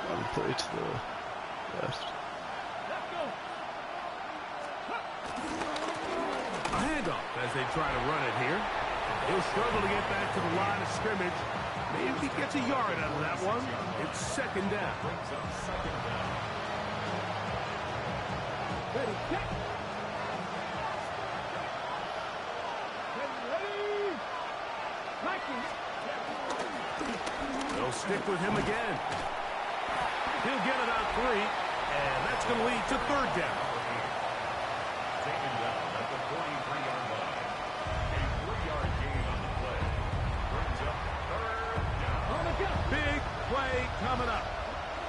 One play to the left. A handoff as they try to run it here. He'll struggle to get back to the line of scrimmage. Maybe he gets a yard out of that one. It's 2nd down. Ready, check. They'll stick with him again. He'll get about 3, and that's going to lead to 3rd down. Taken down at the 43-yard line. A 3-yard gain on the play. Brings up 3rd down. Big play coming up.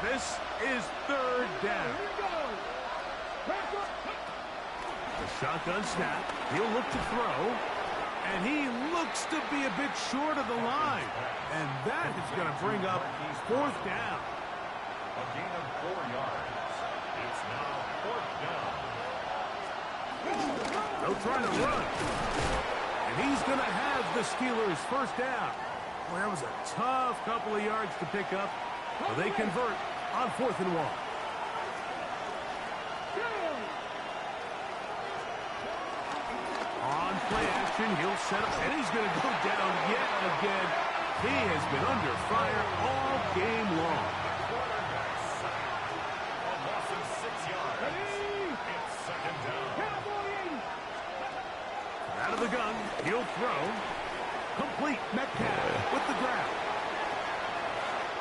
This is 3rd down. The shotgun snap. He'll look to throw. And he looks to be a bit short of the line. And that is going to bring up 4th down. A gain of 4 yards. It's now 4th down. They'll try to run. And he's going to have the Steelers' first down. Well, that was a tough couple of yards to pick up. But they convert on 4th and 1. On play action, he'll set up, and he's going to go down yet again. He has been under fire all game long. A loss of 6 yards. It's 2nd down. Out of the gun, he'll throw. Complete Metcalf with the grab.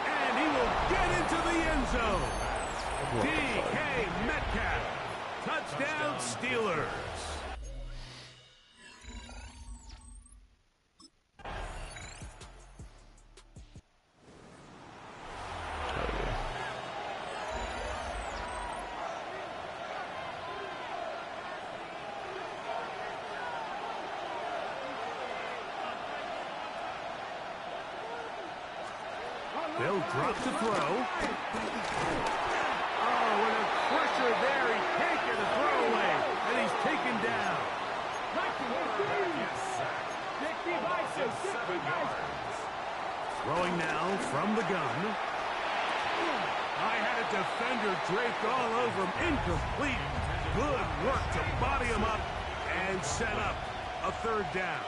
And he will get into the end zone. DK Metcalf. Touchdown, Steelers. They'll drop to throw. Oh, and a pressure there. He can't get a throw away. And he's taken down. Throwing now from the gun. I had a defender draped all over him. Incomplete. Good work to body him up and set up a 3rd down.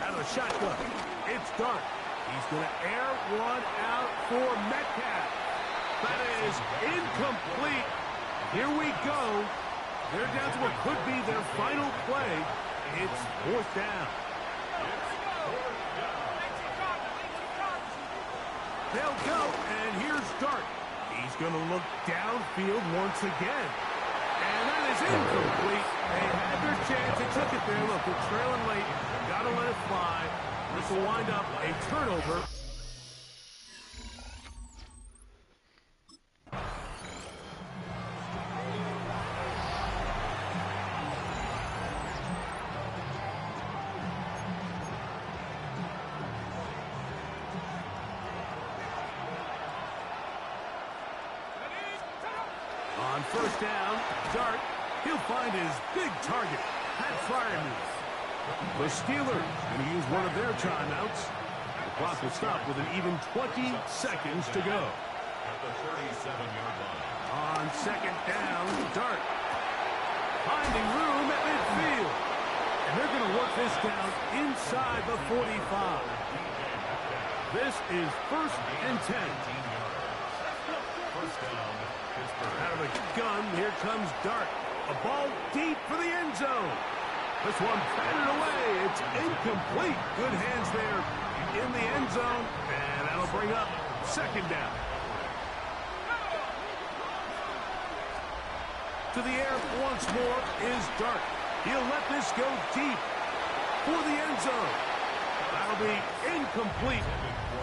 Out of the shotgun. It's Dart. He's going to air one out for Metcalf. That is incomplete. Here we go. They're down to what could be their final play. It's 4th down. They'll go, and here's Dart. He's going to look downfield once again. And that is incomplete. They had their chance. They took it there. Look, they're trailing late. Got to let it fly. This will wind up a turnover. On first down, Dart, he'll find his big target, Pat Freiermuth. The Steelers going to use one of their timeouts. The clock will stop with an even 20 seconds to go. At the 37-yard line. On second down, Dart finding room at midfield. And they're going to work this down inside the 45. This is 1st and 10. First down, Pittsburgh. Out of the gun, here comes Dart. A ball deep for the end zone. This one batted away. It's incomplete. Good hands there in the end zone. And that'll bring up second down. To the air once more is Dart. He'll let this go deep for the end zone. That'll be incomplete.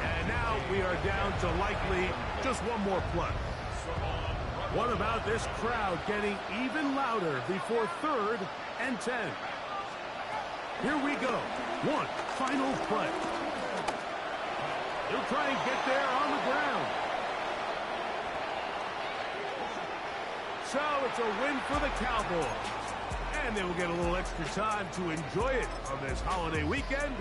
And now we are down to likely just one more play. What about this crowd getting even louder before 3rd and 10? Here we go. One final play. He'll try and get there on the ground. So it's a win for the Cowboys. And they will get a little extra time to enjoy it on this holiday weekend.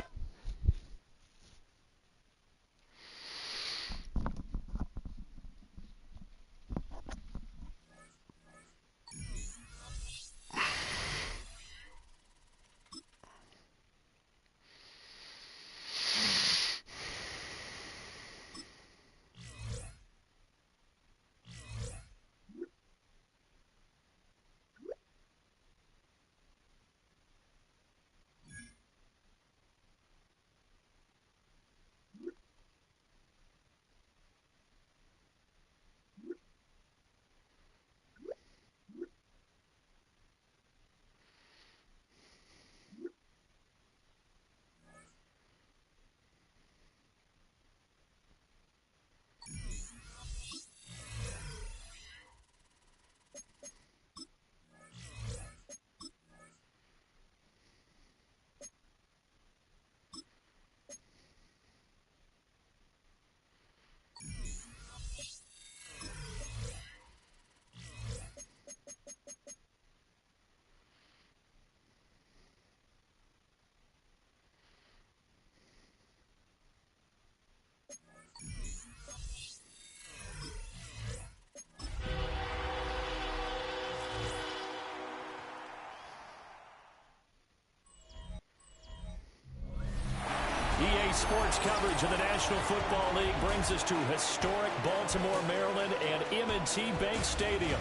EA Sports coverage of the National Football League brings us to historic Baltimore, Maryland, and M&T Bank Stadium.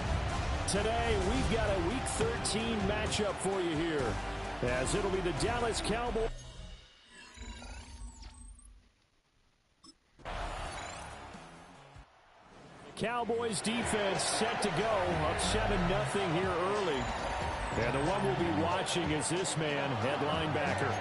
Today, we've got a Week 13 matchup for you here, as it'll be the Dallas Cowboys. Cowboys defense set to go, up 7-0 here early. And the one we'll be watching is this man, head linebacker.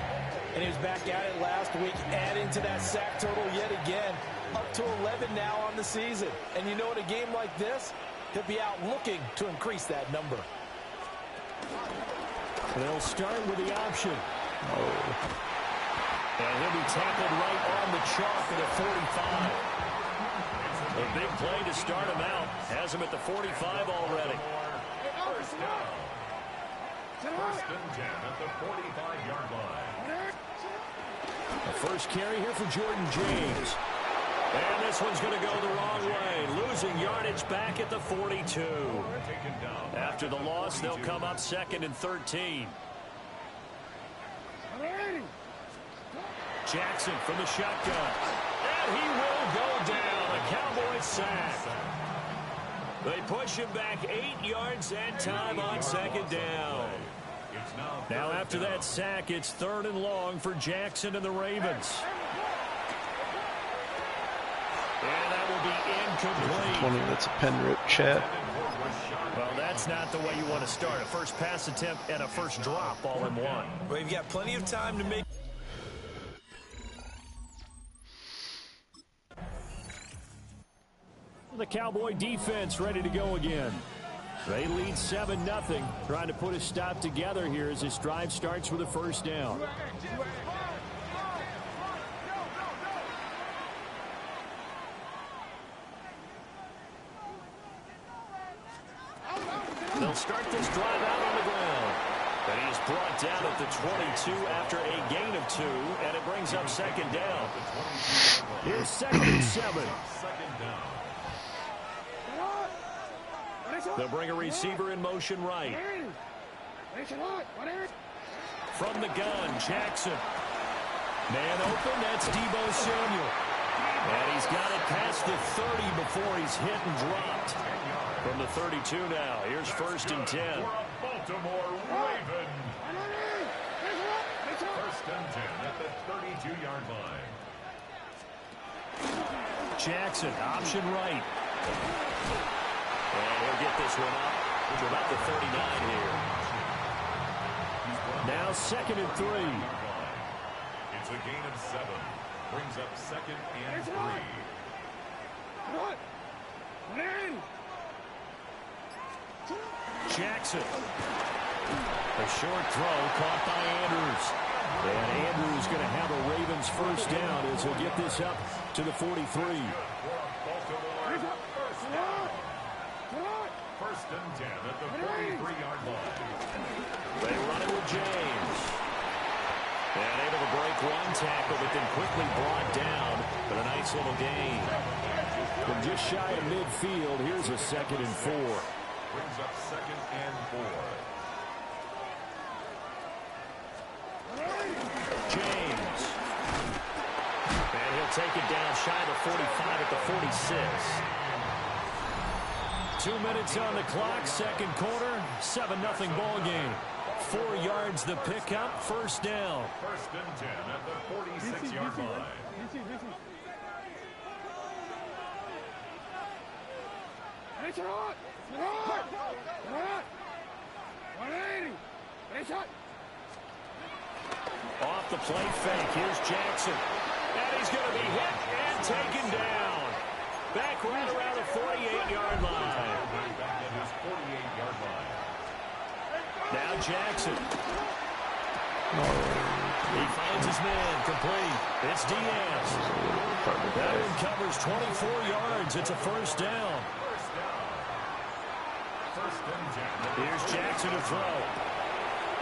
And he was back at it last week, adding to that sack total yet again. Up to 11 now on the season. And you know, in a game like this, he'll be out looking to increase that number. They'll start with the option. And he'll be tackled right on the chalk at the 45. A big play to start him out. Has him at the 45 already. First down. First and 10 at the 45-yard line. The first carry here for Jordan James. And this one's going to go the wrong way. Losing yardage back at the 42. After the loss, they'll come up 2nd and 13. Jackson from the shotgun. And he will go down. A Cowboys sack. They push him back 8 yards and time on 2nd down. Now after that sack, it's 3rd and long for Jackson and the Ravens. And that will be incomplete. That's a pen rip, chat. Well, that's not the way you want to start. A first pass attempt and a first drop all in one. Well, you've got plenty of time to make. The Cowboy defense ready to go again. They lead 7-0, trying to put a stop together here as this drive starts with a first down. They'll start this drive out on the ground. And he is brought down at the 22 after a gain of 2, and it brings up second down. Here's 2nd and 7. They'll bring a receiver in motion right. From the gun, Jackson. Man open, that's Deebo Samuel. And he's got it past the 30 before he's hit and dropped. From the 32 now, here's 1st and 10. Baltimore Ravens. 1st and 10 at the 32-yard line. Jackson, option right. And he'll get this one up to about the 39 here. Now 2nd and 3. It's a gain of 7. Brings up 2nd and 3. Jackson. A short throw caught by Andrews. And Andrews going to have a Ravens 1st down as he'll get this up to the 43. Baltimore 1st and 10 at the 43-yard line. They run it with James. And able to break one tackle, but then quickly brought down. But a nice little gain. From just shy of midfield, here's a 2nd and 4. Brings up 2nd and 4. James. And he'll take it down shy of 45 at the 46. 2 minutes on the clock, 2nd quarter, 7-0 ball game. 4 yards the pickup, 1st down. 1st and 10 at the 46-yard line. Off the play fake, here's Jackson. And he's going to be hit and taken down. Back right around the 48-yard line. Back at his 48-yard line. Now Jackson. He finds his man, complete. It's Diaz. That one covers 24 yards. It's a 1st down. Here's Jackson to throw.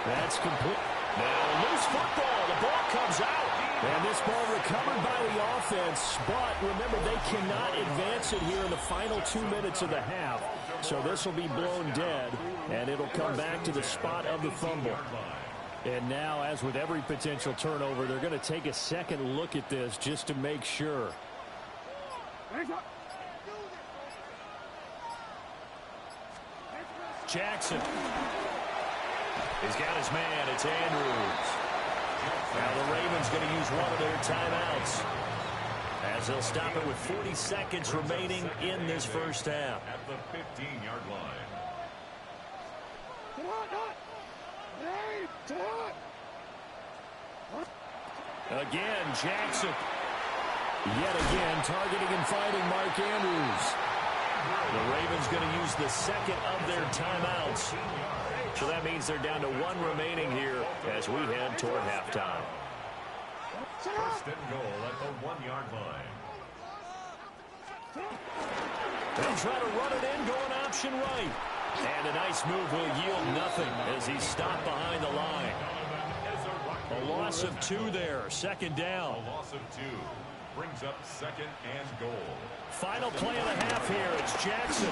That's complete. Now loose football. The ball comes out. And this ball recovered by the offense. But remember, they cannot advance it here in the final 2 minutes of the half. So this will be blown dead. And it'll come back to the spot of the fumble. And now, as with every potential turnover, they're going to take a second look at this just to make sure. Jackson. He's got his man. It's Andrews. Now the Ravens going to use one of their timeouts, as they'll stop it with 40 seconds remaining in this 1st half. At the 15-yard line. Again, Jackson. Yet again, targeting and fighting Mark Andrews. The Ravens going to use the 2nd of their timeouts. So that means they're down to 1 remaining here as we head toward halftime. 1st and goal at the 1-yard line. They'll try to run it in, going option right. And a nice move will yield nothing as he's stopped behind the line. A loss of 2 there, 2nd down. A loss of 2 brings up 2nd and goal. Final play of the half here. It's Jackson.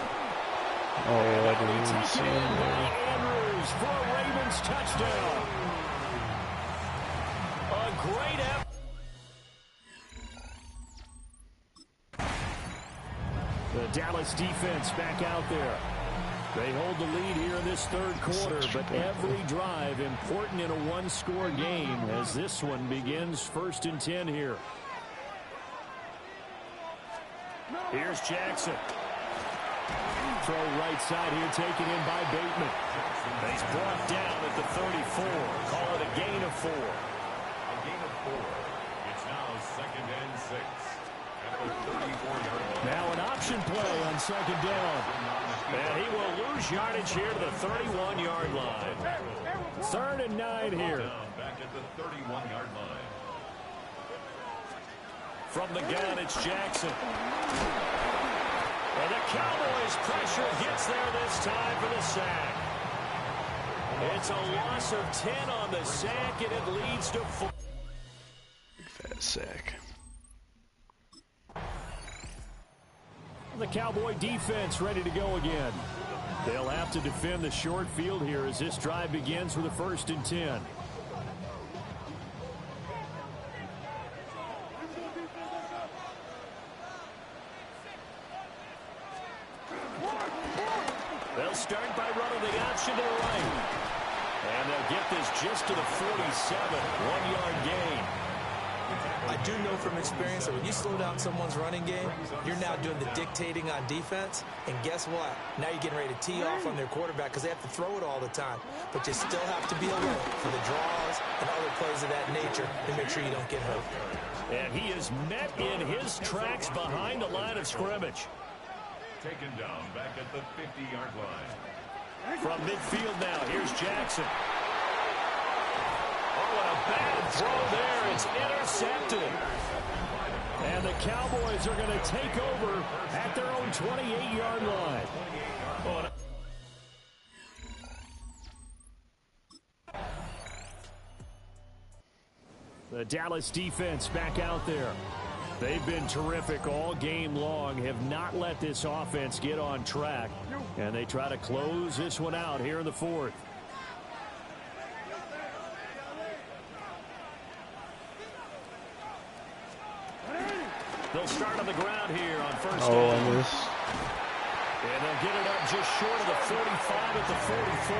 Oh, I didn't even see him there. Andrews for a Ravens touchdown. A great effort. The Dallas defense back out there. They hold the lead here in this 3rd quarter, but every drive important in a 1-score game as this one begins 1st and 10 here. Here's Jackson. Throw right side here, taken in by Bateman. He's brought down at the 34. Call it a gain of 4. A gain of 4. It's now 2nd and 6. At the 34-yard line. Now an option play on 2nd down. And he will lose yardage here to the 31-yard line. 3rd and 9 here. Back at the 31-yard line. From the gun, it's Jackson. And the Cowboys As pressure gets there this time for the sack. It's a loss of 10 on the sack, and it leads to 4. Big fat sack. The Cowboy defense ready to go again. They'll have to defend the short field here as this drive begins with a 1st and 10. They'll start by running the option to the right. And they'll get this just to the 47. 1-yard gain. I do know from experience that when you slow down someone's running game, you're now doing the dictating on defense. And guess what? Now you're getting ready to tee off on their quarterback because they have to throw it all the time. But you still have to be alert for the draws and other plays of that nature to make sure you don't get hurt. And he is met in his tracks behind the line of scrimmage. Taken down back at the 50-yard line. From midfield now, here's Jackson. Oh, and a bad throw there. It's intercepted. And the Cowboys are going to take over at their own 28-yard line. The Dallas defense back out there. They've been terrific all game long, have not let this offense get on track, and they try to close this one out here in the 4th. They'll start on the ground here on 1st down. And this. And they'll get it up just short of the 45 at the 44.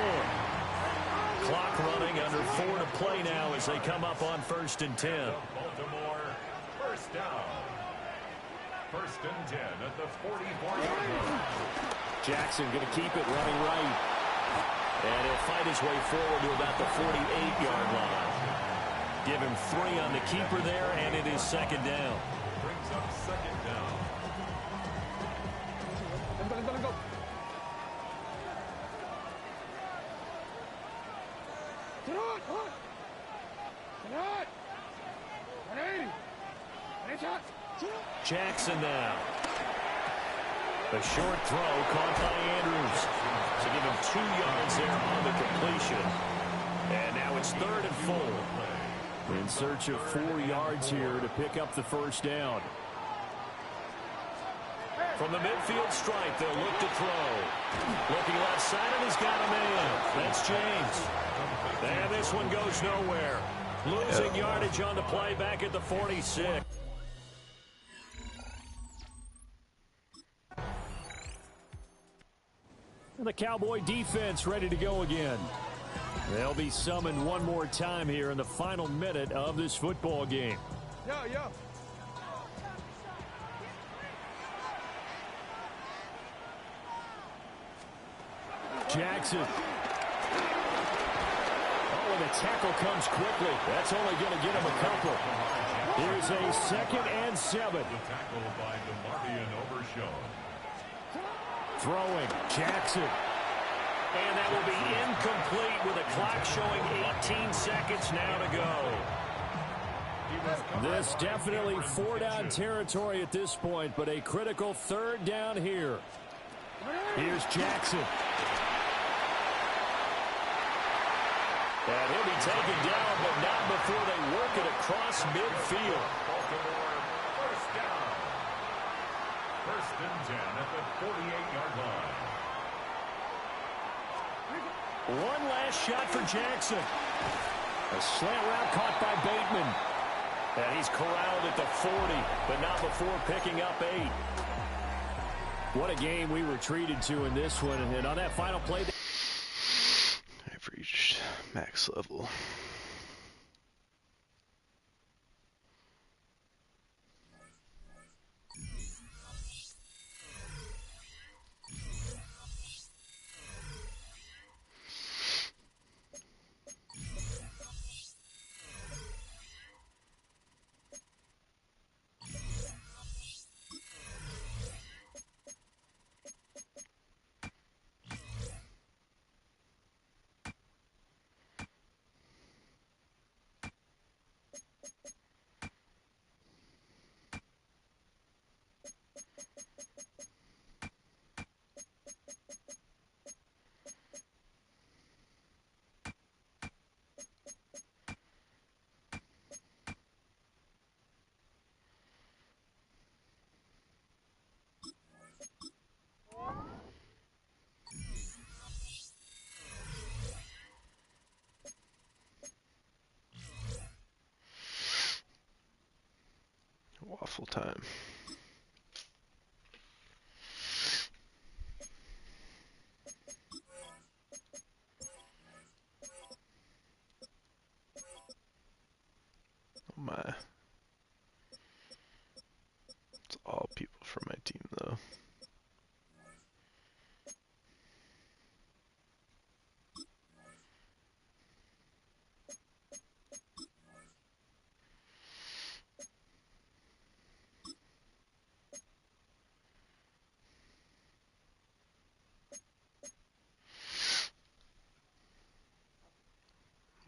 Clock running, under 4 to play now as they come up on 1st and 10. Baltimore, 1st down. 1st and 10 at the 44-yard line. Jackson going to keep it running right. And he'll fight his way forward to about the 48-yard line. Give him 3 on the keeper there, and it is 2nd down. Brings up 2nd down. Let's go. Jackson now. A short throw caught by Andrews. To give him 2 yards there on the completion. And now it's 3rd and 4. In search of 4 yards here to pick up the 1st down. From the midfield stripe, they'll look to throw. Looking left side, and he's got a man. That's James. And this one goes nowhere. Losing yardage on the play back at the 46. And the Cowboy defense ready to go again. They'll be summoned one more time here in the final minute of this football game. Yo. Jackson. Oh, and the tackle comes quickly. That's only going to get him a couple. Here's a 2nd and 7. The tackle by DeMarvion Overshown. Throwing, Jackson. And that will be incomplete with a clock showing 18 seconds now to go. This definitely 4-down territory at this point, but a critical 3rd down here. Here's Jackson. And he'll be taken down, but not before they work it across midfield. Baltimore, 1st down. 1st and 10 at the 48-yard line. One last shot for Jackson. A slant route caught by Bateman. And he's corralled at the 40, but not before picking up 8. What a game we were treated to in this one. And on that final play, I've reached max level. Waffle time. Oh my. It's all people from my team though.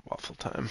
Waffle time.